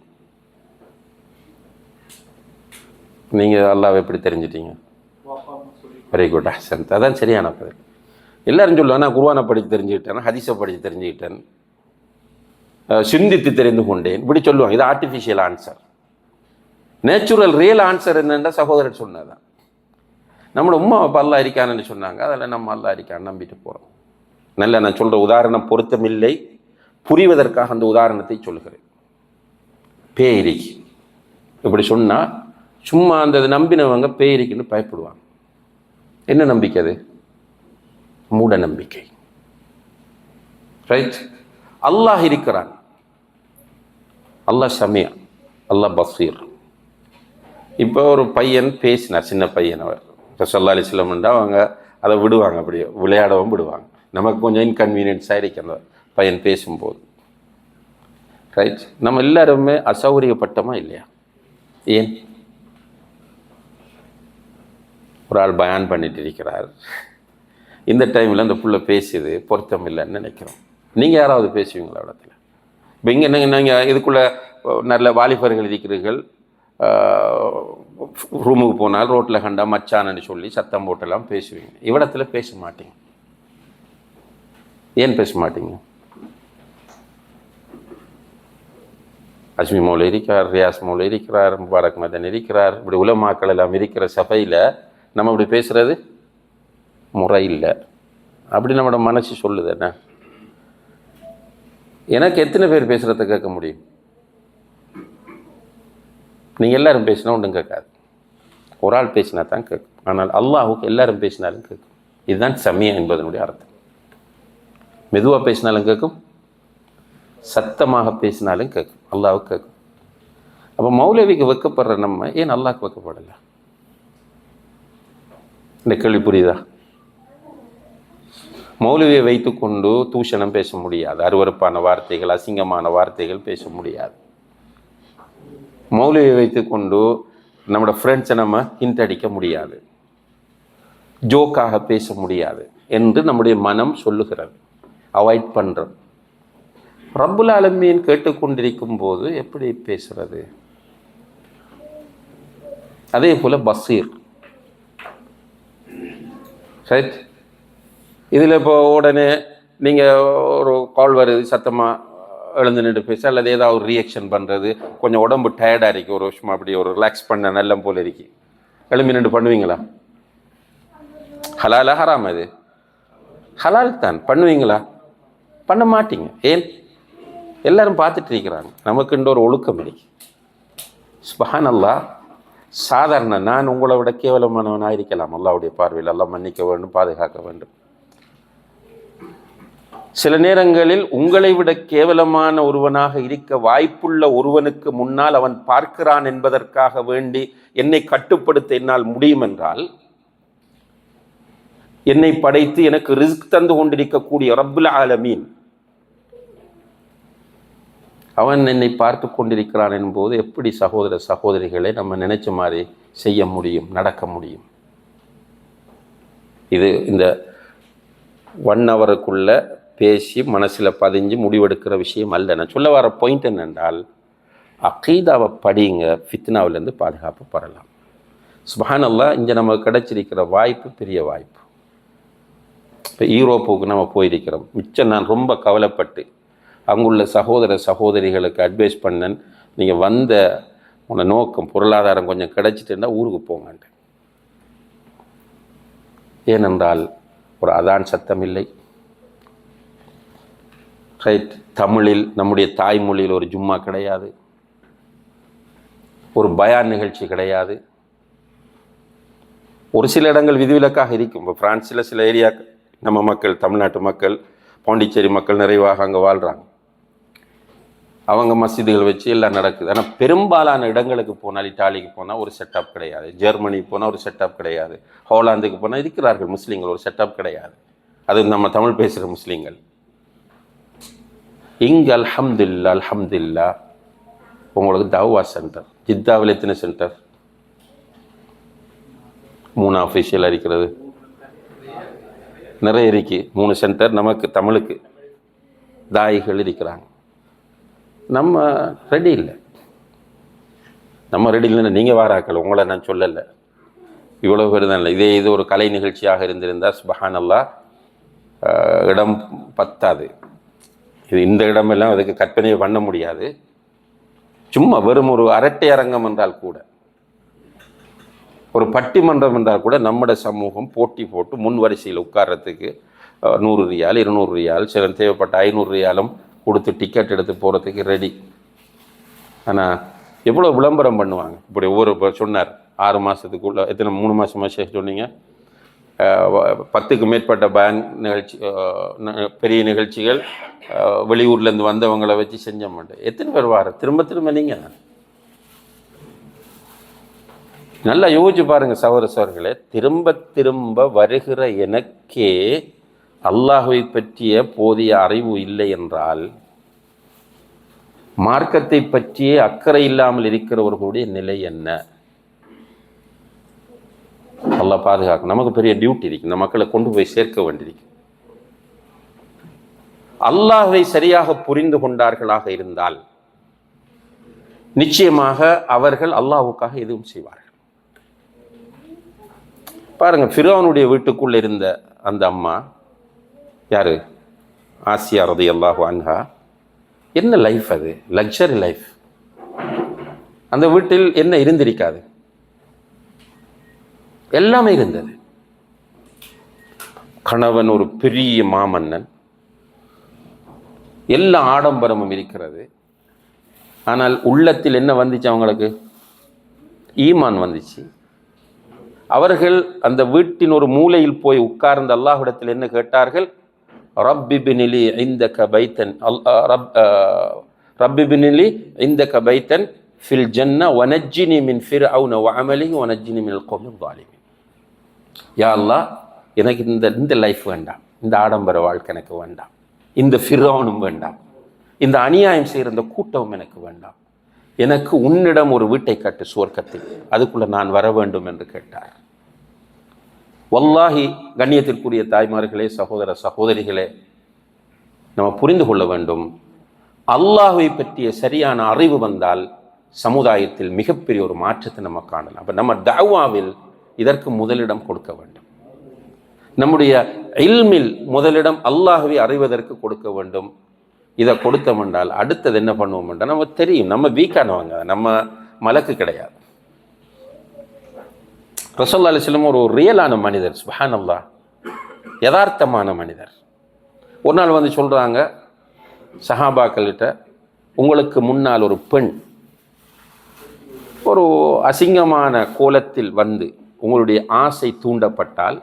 நீங்கள் அல்லாஹ்வை எப்படி தெரிஞ்சிட்டீங்க? Very good, அஹ்சன்த். அதான் சரியான பதில். எல்லாரும் சொல்லுவாங்க, நான் குர்ஆனை படித்து தெரிஞ்சுக்கிட்டேன், ஹதீஸை படித்து தெரிஞ்சுக்கிட்டேன், சிந்தித்து தெரிந்து கொண்டேன், இப்படி சொல்லுவாங்க. இது artificial answer. Natural real answer என்னென்னா சகோதரர் சொன்னதான். நம்மளோட உம்மா அப்பா அல்லாஹ் இருக்கான்னு சொன்னாங்க, அதில் நம்ம அல்லாஹ் இருக்கான்னு நம்பிட்டு போகிறோம். நல்ல, நான் சொல்கிற உதாரணம் பொருத்தமில்லை, புரிவதற்காக அந்த உதாரணத்தை சொல்கிறேன். பேய்க்கு இப்படி சொன்னால் சும்மா அந்த நம்பினவங்க பேய்க்குன்னு பயப்படுவாங்க. என்ன நம்பிக்கை அது? மூட நம்பிக்கை. ரைட்? அல்லாஹ் இருக்கிறான், அல்லாஹ் சமியா, அல்லாஹ் பசீர். இப்போ ஒரு பையன் பேசினார், சின்ன பையன், அவர் ஸல்லல்லாஹு அலைஹி வஸல்லம் அவங்க அதை விடுவாங்க, அப்படியே விளையாடவும் விடுவாங்க. நமக்கு கொஞ்சம் இன்கன்வீனியன்ஸாக இருக்கு அந்த பையன் பேசும்போது. ரைட்? நம்ம எல்லாருமே அசௌகரியப்பட்டமா இல்லையா? ஏன்? ஒரு ஆள் பயான் பண்ணிட்டு இருக்கிறார், இந்த டைமில் அந்த புள்ள பேசுது, பொருத்தம் இல்லைன்னு நினைக்கிறோம். நீங்கள் யாராவது பேசுவீங்களா இடத்துல? இப்போ இங்கே நீங்கள் இதுக்குள்ளே நல்ல வாலிபர்கள் இருக்கிறீர்கள், ரூமுக்கு போனால் ரோட்டில் கண்டா மச்சான்னு சொல்லி சத்தம் போட்டெல்லாம் பேசுவீங்க. இவ்விடத்தில் பேச மாட்டீங்க. ஏன் பேச மாட்டீங்க? அஸ்மி மௌல இருக்கிறார், ரியாஸ் மௌல இருக்கிறார், முபாரக் மதன் இருக்கிறார், இப்படி உலமாக்கள் எல்லாம் இருக்கிற சபையில் நம்ம இப்படி பேசுகிறது முறை இல்லை. அப்படி நம்மளோட மனசு சொல்லுது. என்ன, எனக்கு எத்தனை பேர் பேசுகிறத கேட்க முடியும்? நீங்கள் எல்லாரும் பேசினா ஒன்றும் கேட்காது, ஒரு ஆள் பேசினா தான் கேட்கும். ஆனால் அல்லாஹுக்கு எல்லாரும் பேசினாலும் கேட்கும். இதுதான் சமியா என்பதனுடைய அர்த்தம். மெதுவாக பேசினாலும் கேட்கும், சத்தமாக பேசினாலும் கேட்கும், அல்லாஹுக்கு கேட்கும். அப்போ மௌலவிக்கு வைக்கப்படுற நம்ம ஏன் அல்லாஹ்க்கு வைக்கப்படலை? இந்த கேள்வி புரியுதா? மௌலவியை வைத்து கொண்டு தூஷணம் பேச முடியாது, அருவருப்பான வார்த்தைகள், அசிங்கமான வார்த்தைகள் பேச முடியாது. மௌலவியை வைத்து கொண்டு நம்மளோட ஃப்ரெண்ட்ஸை நம்ம ஹிண்ட் அடிக்க முடியாது, ஜோக்காக பேச முடியாது என்று நம்முடைய மனம் சொல்லுகிறது. அவாய்ட் பண்ணுறோம். ரப்புல் ஆலமீன் கேட்டுக்கொண்டிருக்கும் போது எப்படி பேசுறது? அதே போல் பசீர். ரைட்? இதில் இப்போ உடனே நீங்கள் ஒரு கால் வருது, சத்தமாக எழுந்து நின்று பேச, அல்லது ஏதாவது ஒரு ரியாக்ஷன் பண்ணுறது, கொஞ்சம் உடம்பு டயர்டாக இருக்கு, ஒரு வருஷமாக அப்படி ஒரு ரிலாக்ஸ் பண்ண நல்லம் போல் இருக்கு, எழும்பி நின்று பண்ணுவீங்களா? ஹலாலா ஹராம்? அது ஹலால் தான். பண்ணுவீங்களா? பண்ண மாட்டீங்க. ஏன்? எல்லாரும் பார்த்துட்டு இருக்கிறாங்க. நமக்குன்ற ஒரு ஒழுக்கம் இருக்கு. சுப்ஹானல்லாஹ். சாதாரண நான் உங்களை விட கேவலமானவனாக இருக்கலாம், அல்லாஹ்வுடைய பார்வையில். அல்லாஹ் மன்னிக்க வேண்டும், பாதுகாக்க வேண்டும். சில நேரங்களில் உங்களை விட கேவலமான ஒருவனாக இருக்க வாய்ப்புள்ள ஒருவனுக்கு முன்னால் அவன் பார்க்கிறான் என்பதற்காக வேண்டி என்னை கட்டுப்படுத்த என்னால் முடியும் என்றால், என்னை படைத்து எனக்கு ரிஸ்க் தந்து கொண்டிருக்கக்கூடிய ரப்புல் ஆலமீன் அவன் என்னை பார்த்து கொண்டிருக்கிறான் என்போது எப்படி சகோதர சகோதரிகளை நம்ம நினைச்ச மாதிரி செய்ய முடியும், நடக்க முடியும்? இது இந்த 1 ஹவருக்குள்ள பேசி மனசில் பதிஞ்சு முடிவெடுக்கிற விஷயம் அல்ல. நான் சொல்ல வர பாயிண்ட் என்னென்றால், அகீதாவை படிங்க, ஃபித்னாவிலேருந்து பாதுகாப்பு பெறலாம். சுப்ஹானல்லாஹ். இங்கே நமக்கு கிடைச்சிருக்கிற வாய்ப்பு பெரிய வாய்ப்பு. இப்போ யூரோப்புக்கு நம்ம போயிருக்கிறோம். மிச்சம் நான் ரொம்ப கவலைப்பட்டு அங்குள்ள சகோதர சகோதரிகளுக்கு அட்வைஸ் பண்ணேன், நீங்கள் வந்த உன நோக்கம் பொருளாதாரம் கொஞ்சம் கிடைச்சிட்டுன்னா ஊருக்கு போங்கன்ட்டு. ஏனென்றால் ஒரு அதான் சத்தம் இல்லை. ரைட்? தமிழில், நம்முடைய தாய்மொழியில் ஒரு ஜும்மா கிடையாது, ஒரு பயான் நிகழ்ச்சி கிடையாது. ஒரு சில இடங்கள் விதிவிலக்காக இருக்கும். இப்போ பிரான்ஸில் சில ஏரியா நம்ம மக்கள், தமிழ்நாட்டு மக்கள், பாண்டிச்சேரி மக்கள் நிறைவாக அங்கே வாழ்கிறாங்க. அவங்க மஸ்ஜிதுகள் வச்சு எல்லாம் நடக்குது. ஆனால் பெரும்பாலான இடங்களுக்கு போனால், இட்டாலிக்கு போனால் ஒரு செட்டப் கிடையாது, ஜெர்மனிக்கு போனால் ஒரு செட்டப் கிடையாது, ஹோலாந்துக்கு போனால் இருக்கிறார்கள் முஸ்லீம்கள், ஒரு செட்டப் கிடையாது. அது நம்ம தமிழ் பேசுகிற முஸ்லீம்கள். இங்கே அல்ஹம்துலில்லாஹ், அல்ஹம்துலில்லாஹ் உங்களுக்கு தவ்வா சென்டர். ஜித்தாவில் எத்தனை சென்டர்? 3 அஃபிஷியல் இருக்கிறது, நிறைய இருக்கு. 3 சென்டர் நமக்கு தமிழுக்கு தாயிகள் இருக்கிறாங்க. நம்ம ரெடி இல்லை. நம்ம ரெடி இல்லைன்னா நீங்கள் வாராக்கள், உங்களை நான் சொல்லலை, இவ்வளோ பேர் தான் இல்லை. இது ஒரு கலை நிகழ்ச்சியாக இருந்திருந்தால் சுப்ஹானல்லாஹ் இடம் பத்தாது. இது இந்த இடமெல்லாம் அதுக்கு கற்பனையை பண்ண முடியாது. சும்மா வெறும் ஒரு அரட்டை அரங்கம் என்றால் கூட, ஒரு பட்டிமன்றம் என்றால் கூட நம்முடைய சமூகம் போட்டி போட்டு முன் வரிசையில் உட்கார்றதுக்கு 100 ரியால், 200 ரியால், சில தேவைப்பட்ட 500 ரியாலும் கொடுத்து டிக்கெட் எடுத்து போகிறதுக்கு ரெடி. ஆனால் எவ்வளோ விளம்பரம் பண்ணுவாங்க. இப்படி ஒவ்வொரு சொன்னார் 6 மாதத்துக்குள்ள எத்தனை 3 மாதமாக சொன்னீங்க, 10க்கு மேற்பட்ட பேங்க் நிகழ்ச்சி, பெரிய நிகழ்ச்சிகள், வெளியூர்லேருந்து வந்தவங்களை வச்சு செஞ்ச மாட்டேன். எத்தனை பேர் வார திரும்ப திரும்ப நீங்கள் நல்லா யோசிச்சு பாருங்கள் சகோதரர்களே. திரும்ப திரும்ப வருகிற எனக்கே அல்லாஹ்வை பற்றிய போதிய அறிவு இல்லை என்றால், மார்க்கத்தை பற்றியே அக்கறை இல்லாமல் இருக்கிறவர்களுடைய நிலை என்ன? அல்லாஹ் பாதுகாக்க. நமக்கு பெரிய டியூட்டி இருக்கு, இந்த மக்களை கொண்டு போய் சேர்க்க வேண்டியிருக்கு. அல்லாஹ்வை சரியாக புரிந்து கொண்டார்களாக இருந்தால் நிச்சயமாக அவர்கள் அல்லாஹ்வுக்காக எதுவும் செய்வார்கள். பாருங்க, ஃபிரௌனுடைய வீட்டுக்குள்ள இருந்த அந்த அம்மா யாரு? ஆசியா ரலியல்லாஹு அன்ஹா. என்ன லைஃப் அது? Luxury life. அந்த வீட்டில் என்ன இருந்திருக்காது? எல்லாமே இருந்தது. கணவன் ஒரு பெரிய மாமன்னன், எல்லா ஆடம்பரமும் இருக்கிறது. ஆனால் உள்ளத்தில் என்ன வந்துச்சு? அவங்களுக்கு ஈமான் வந்துச்சு. அவர்கள் அந்த வீட்டின் ஒரு மூலையில் போய் உட்கார்ந்து அல்லாஹ்விடத்தில் என்ன கேட்டார்கள்? ரப்பி பினிலி இந்தக பைத்தன், ரப்பி பினிலி இந்தக பைத்தன் ஃபில் ஜன்னா வனஜ்ஜினி மின் ஃபிர்அவுன வஅமலிஹி வனஜ்ஜினி மினல் கௌமில் ஸாலிமீன். யா அல்லாஹ், எனக்கு இந்த லைஃப் வேண்டாம், இந்த ஆடம்பர வாழ்க்கை எனக்கு வேண்டாம், இந்த ஃபிர்அவுனும் வேண்டாம், இந்த அநியாயம் செய்கிற இந்த கூட்டமும் எனக்கு வேண்டாம். எனக்கு உன்னிடம் ஒரு வீட்டை கட்டு சுவர்க்கத்தில், அதுக்குள்ள நான் வர வேண்டும் என்று கேட்டார். வல்லாஹி, கண்ணியத்திற்குரிய தாய்மார்களே, சகோதர சகோதரிகளே, நம்ம புரிந்து கொள்ள வேண்டும். அல்லாஹ்வை பற்றிய சரியான அறிவு வந்தால் சமுதாயத்தில் மிகப்பெரிய ஒரு மாற்றத்தை நம்ம காணலாம். அப்போ நம்ம தஅவாவில் இதற்கு முதலிடம் கொடுக்க வேண்டும். நம்முடைய இல்மில் முதலிடம் அல்லாஹ்வை அறிவதற்கு கொடுக்க வேண்டும். இதை கொடுத்தோம் என்றால் அடுத்தது என்ன பண்ணுவோம் என்றால், நம்ம தெரியும் நம்ம வீக்கானவங்க, நம்ம மலக்கு கிடையாது. ரசூலுல்லாஹி அலைஹி வஸல்லம் ஒரு ரியலான மனிதர், சுப்ஹானல்லாஹ், யதார்த்தமான மனிதர். ஒரு நாள் வந்து சொல்கிறாங்க சஹாபாக்கள்கிட்ட, உங்களுக்கு முன்னால் ஒரு பெண் ஒரு அசிங்கமான கோலத்தில் வந்து உங்களுடைய ஆசை தூண்டப்பட்டால்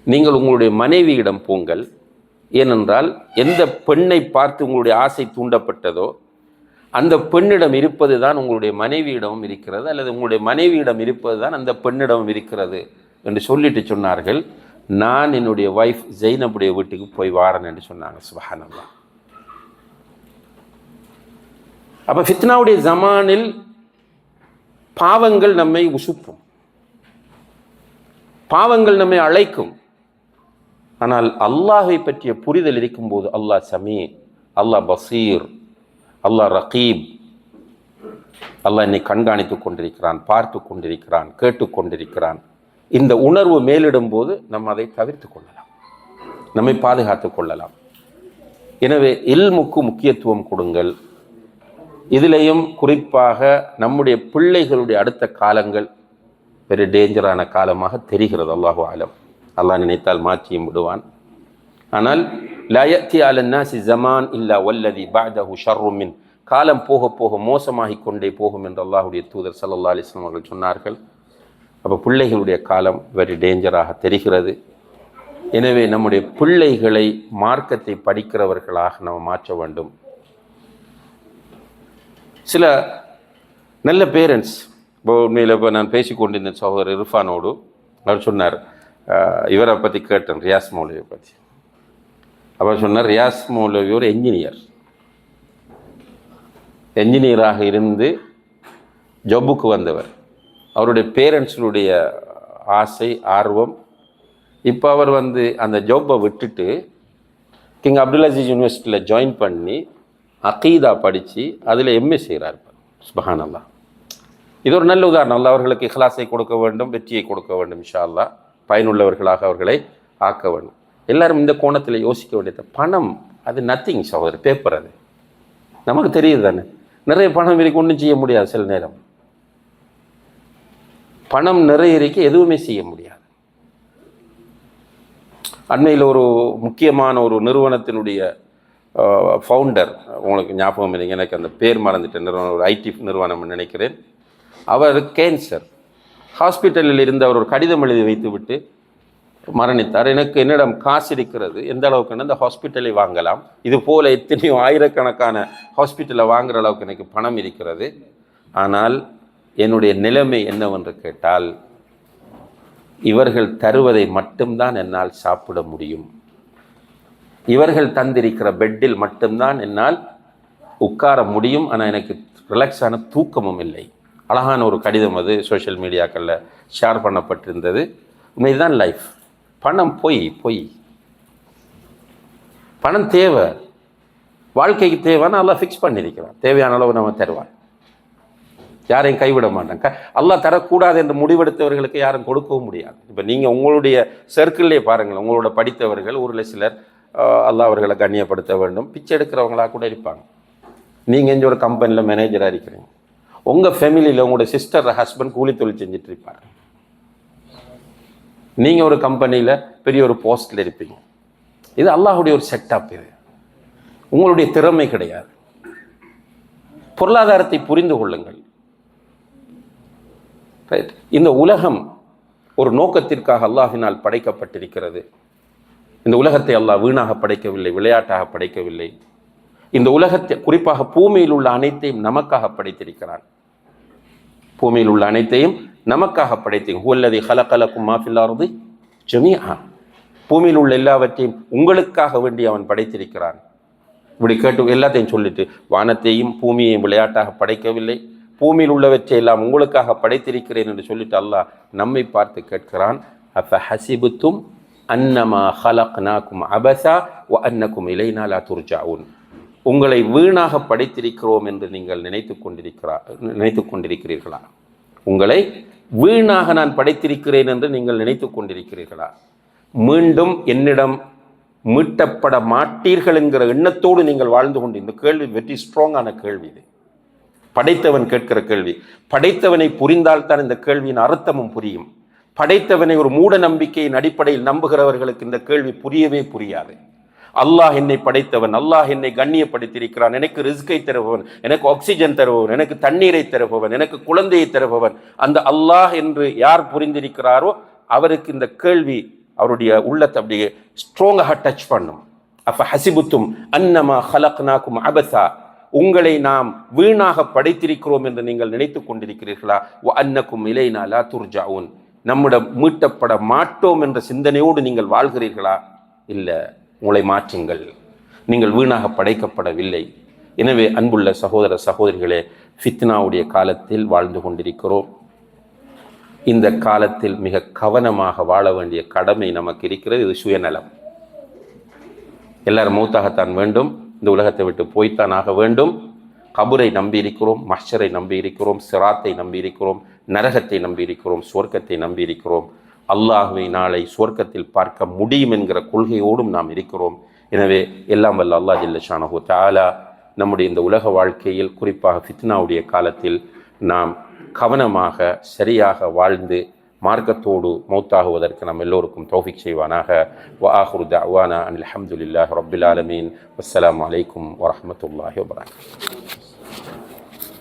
நீங்கள் உங்களுடைய மனைவியிடம் போங்கள். ஏனென்றால் எந்த பெண்ணை பார்த்து உங்களுடைய ஆசை தூண்டப்பட்டதோ அந்த பெண்ணிடம் இருப்பது தான் உங்களுடைய மனைவியிடமும் இருக்கிறது, அல்லது உங்களுடைய மனைவியிடம் இருப்பது தான் அந்த பெண்ணிடமும் இருக்கிறது என்று சொல்லிட்டு சொன்னார்கள். நான் என்னுடைய வைஃப் ஜெய்னபுடைய வீட்டுக்கு போய் வாரேன் என்று சொன்னாங்க. சுப்ஹானல்லாஹ். அப்போ ஃபித்னாவுடைய ஜமானில் பாவங்கள் நம்மை உசுப்பும், பாவங்கள் நம்மை அழைக்கும். ஆனால் அல்லாஹை பற்றிய புரிதல் இருக்கும்போது அல்லாஹ் சமீ, அல்லாஹ் பசீர், அல்லாஹ் ரகீப், அல்லாஹ் என்னை கண்காணித்து கொண்டிருக்கிறான், பார்த்து கொண்டிருக்கிறான், கேட்டுக்கொண்டிருக்கிறான். இந்த உணர்வு மேலிடும் போது நம்ம அதை தவிர்த்து கொள்ளலாம், நம்மை பாதுகாத்து கொள்ளலாம். எனவே இல்முக்கு முக்கியத்துவம் கொடுங்கள். இதிலேயும் குறிப்பாக நம்முடைய பிள்ளைகளுடைய அடுத்த காலங்கள் வெரி டேஞ்சரான காலமாக தெரிகிறது. அல்லாஹு ஆலம். அல்லாஹ் நினைத்தால் மாற்றியும் விடுவான். ஆனால் லா யத்தி அலன் நாஸி ஸமான் இல்லா வல்லதி பஅதஹு ஷர்ரும் மின், காலம் போக போக மோசமாகிக் கொண்டே போகும் என்று அல்லாஹ்வுடைய தூதர் ஸல்லல்லாஹு அலைஹி வஸல்லம் அவர்கள் சொன்னார்கள். அப்போ பிள்ளைகளுடைய காலம் வெரி டேஞ்சராக தெரிகிறது. எனவே நம்முடைய பிள்ளைகளை மார்க்கத்தை படிக்கிறவர்களாக நம்ம மாற்ற வேண்டும். சில நல்ல பேரண்ட்ஸ், இப்போ உண்மையில் இப்போ நான் பேசிக்கொண்டிருந்த சகோதரர் இர்ஃபானோடு அவர் சொன்னார், இவரை பற்றி கேட்டேன், ரியாஸ் மௌலவியை பற்றி. அவர் சொன்னார், ரியாஸ் மௌலவி ஒரு என்ஜினியராக இருந்து ஜப்புக்கு வந்தவர். அவருடைய பேரண்ட்ஸுடைய ஆசை ஆர்வம், இப்போ அவர் வந்து அந்த ஜப்பை விட்டுட்டு கிங் அப்துல் அசீஸ் யூனிவர்சிட்டியில் ஜாயின் பண்ணி அகீதா படித்து அதில் எம்ஏ செய்கிறார். சுப்ஹானல்லாஹ். இது ஒரு நல்ல உதாரணம். அல்லாஹ் அவர்களுக்கு இஹ்லாஸை கொடுக்க வேண்டும், வெற்றியை கொடுக்க வேண்டும். இன்ஷா அல்லாஹ் பயனுள்ளவர்களாக அவர்களை ஆக்க வேண்டும். எல்லாரும் இந்த கோணத்தில் யோசிக்க வேண்டியது. பணம் அது நத்திங் சகோதரர், பேப்பர். அது நமக்கு தெரியுது தானே. நிறைய பணம் இருக்கு, ஒன்றும் செய்ய முடியாது. சில நேரம் பணம் நிறைய இருக்க எதுவுமே செய்ய முடியாது. அண்மையில் ஒரு முக்கியமான ஒரு நிறுவனத்தினுடைய ஃபவுண்டர், உங்களுக்கு ஞாபகம் இல்லைங்க, எனக்கு அந்த பேர் மறந்துட்ட நிறுவனம், ஒரு ஐடி நிறுவனம் நினைக்கிறேன். அவர் கேன்சர் ஹாஸ்பிட்டலில் இருந்து அவர் ஒரு கடிதம் எழுதி வைத்து விட்டு மரணித்தார். எனக்கு என்னிடம் காசு இருக்கிறது, எந்த அளவுக்குன்னு அந்த ஹாஸ்பிட்டலை வாங்கலாம், இது போல் எத்தனையோ ஆயிரக்கணக்கான ஹாஸ்பிட்டலை வாங்குகிற அளவுக்கு எனக்கு பணம் இருக்கிறது. ஆனால் என்னுடைய நிலைமை என்னவென்று கேட்டால், இவர்கள் தருவதை மட்டும்தான் என்னால் சாப்பிட முடியும், இவர்கள் தந்திருக்கிற பெட்டில் மட்டும்தான் என்னால் உட்கார முடியும், ஆனால் எனக்கு ரிலாக்ஸான தூக்கமும் இல்லை. அழகான ஒரு கடிதம் அது சோஷியல் மீடியாக்களில் ஷேர் பண்ணப்பட்டிருந்தது. உண்மைதான் லைஃப். பணம் பொய், பணம் தேவை, வாழ்க்கைக்கு தேவைன்னு அல்லாஹ் ஃபிக்ஸ் பண்ணியிருக்கிறான். தேவையான அளவு நம்ம தருவான், யாரையும் கைவிட மாட்டாங்க. அல்லாஹ் தரக்கூடாது என்று முடிவெடுத்தவர்களுக்கு யாரும் கொடுக்கவும் முடியாது. இப்போ நீங்கள் உங்களுடைய சர்க்கிள்லேயே பாருங்கள், உங்களோட படித்தவர்கள் ஊரில் சிலர் அல்லாஹ் அவர்களை கண்ணியப்படுத்த வேண்டும், பிச்சை எடுக்கிறவங்களாக கூட இருப்பாங்க. நீங்கள் இங்கே ஒரு கம்பெனியில் மேனேஜராக இருக்கிறீங்க, உங்கள் ஃபேமிலியில் உங்களோட சிஸ்டர் ஹஸ்பண்ட் கூலி தொழில் செஞ்சுட்டு இருப்பாங்க. நீங்கள் ஒரு கம்பெனியில் பெரிய ஒரு போஸ்டில் இருப்பீங்க. இது அல்லாஹுடைய ஒரு செட்டப், இது உங்களுடைய திறமை கிடையாது. பொருளாதாரத்தை புரிந்து கொள்ளுங்கள். ரைட், இந்த உலகம் ஒரு நோக்கத்திற்காக அல்லாஹினால் படைக்கப்பட்டிருக்கிறது. இந்த உலகத்தை அல்லாஹ் வீணாக படைக்கவில்லை, விளையாட்டாக படைக்கவில்லை. இந்த உலகத்தை, குறிப்பாக பூமியில் உள்ள அனைத்தையும் நமக்காக படைத்திருக்கிறான். பூமியில் உள்ள அனைத்தையும் நமக்காக படைத்தீங்க. ஹுவல்லதி ஹலகலக்கும் மா ஃபில் அர்தி ஜமீஆ, பூமியில் உள்ள எல்லாவற்றையும் உங்களுக்காக வேண்டி அவன் படைத்திருக்கிறான். இப்படி கேட்டு எல்லாத்தையும் சொல்லிட்டு, வானத்தையும் பூமியையும் விளையாட்டாக படைக்கவில்லை, பூமியில் உள்ளவற்றை எல்லாம் உங்களுக்காக படைத்திருக்கிறேன் என்று சொல்லிட்டு அல்லாஹ் நம்மை பார்த்து கேட்கிறான், அஃப ஹஸிபுத்தும் அன்னமா ஹலக்னாக்கும் அபஸா வ அன்னக்கும் இலைனா லா துர்ஜாஊன், உங்களை வீணாக படைத்திருக்கிறோம் என்று நீங்கள் நினைத்து கொண்டிருக்கிறீர்களா? உங்களை வீணாக நான் படைத்திருக்கிறேன் என்று நீங்கள் நினைத்து கொண்டிருக்கிறீர்களா? மீண்டும் என்னிடம் மீட்டப்பட மாட்டீர்கள் என்கிற எண்ணத்தோடு நீங்கள் வாழ்ந்து கொண்டு, இந்த கேள்வி வெற்றி ஸ்ட்ராங்கான கேள்வி. இது படைத்தவன் கேட்கிற கேள்வி. படைத்தவனை புரிந்தால்தான் இந்த கேள்வியின் அர்த்தமும் புரியும். படைத்தவனை ஒரு மூட நம்பிக்கையின் அடிப்படையில் நம்புகிறவர்களுக்கு இந்த கேள்வி புரியவே புரியாது. அல்லாஹ் என்னை படைத்தவன், அல்லாஹ் என்னை கண்ணியப்படுத்தியிருக்கிறான், எனக்கு ரிஸ்கை தருபவன், எனக்கு ஆக்சிஜன் தருபவன், எனக்கு தண்ணீரை தருபவன், எனக்கு குழந்தையை தருபவன், அந்த அல்லாஹ் என்று யார் புரிந்திருக்கிறாரோ அவருக்கு இந்த கேள்வி அவருடைய உள்ளத்தை அப்படியே ஸ்ட்ராங்காக டச் பண்ணும். அப்ப ஹசிபுத்தும் அன்னமா ஹலக்னாக்கும் அபஸா, உங்களை நாம் வீணாக படைத்திருக்கிறோம் என்று நீங்கள் நினைத்து கொண்டிருக்கிறீர்களா? வ அன்னக்கும் இலைனா லா துர்ஜாஊன், நம்மிடம் மீட்டப்பட மாட்டோம் என்ற சிந்தனையோடு நீங்கள் வாழ்கிறீர்களா? இல்லை, உங்களை மாற்றுங்கள், நீங்கள் வீணாக படைக்கப்படவில்லை. எனவே அன்புள்ள சகோதர சகோதரிகளே, ஃபித்னாவுடைய காலத்தில் வாழ்ந்து கொண்டிருக்கிறோம். இந்த காலத்தில் மிக கவனமாக வாழ வேண்டிய கடமை நமக்கு இருக்கிறது. இது சுயநலம். எல்லாரும் மௌத்தாகத்தான் வேண்டும், இந்த உலகத்தை விட்டு போய்த்தான் ஆக வேண்டும். கபரை நம்பியிருக்கிறோம், மஹ்ஷரை நம்பியிருக்கிறோம், சிராத்தை நம்பியிருக்கிறோம், நரகத்தை நம்பியிருக்கிறோம், சுவர்க்கத்தை நம்பியிருக்கிறோம். அல்லாஹ்வை நாளை சுவர்க்கத்தில் பார்க்க முடியும் என்கிற கொள்கையோடும் நாம் இருக்கிறோம். எனவே எல்லாம் வல்ல அல்லாஹ் ஜல்ல ஷானஹு தஆலா நம்முடைய இந்த உலக வாழ்க்கையில், குறிப்பாக ஃபித்னாவுடைய காலத்தில் நாம் கவனமாக சரியாக வாழ்ந்து மார்க்கத்தோடு மௌத்தாகுவதற்கு நம் எல்லோருக்கும் தௌஃபீக் செய்வானாக. வ ஆஹிரு தஅவானா அனில் ஹம்துலில்லாஹி ரப்பில் ஆலமீன். வஸ்ஸலாமு அலைக்கும் வரஹ்மத்துல்லாஹி வபரகாத்துஹு.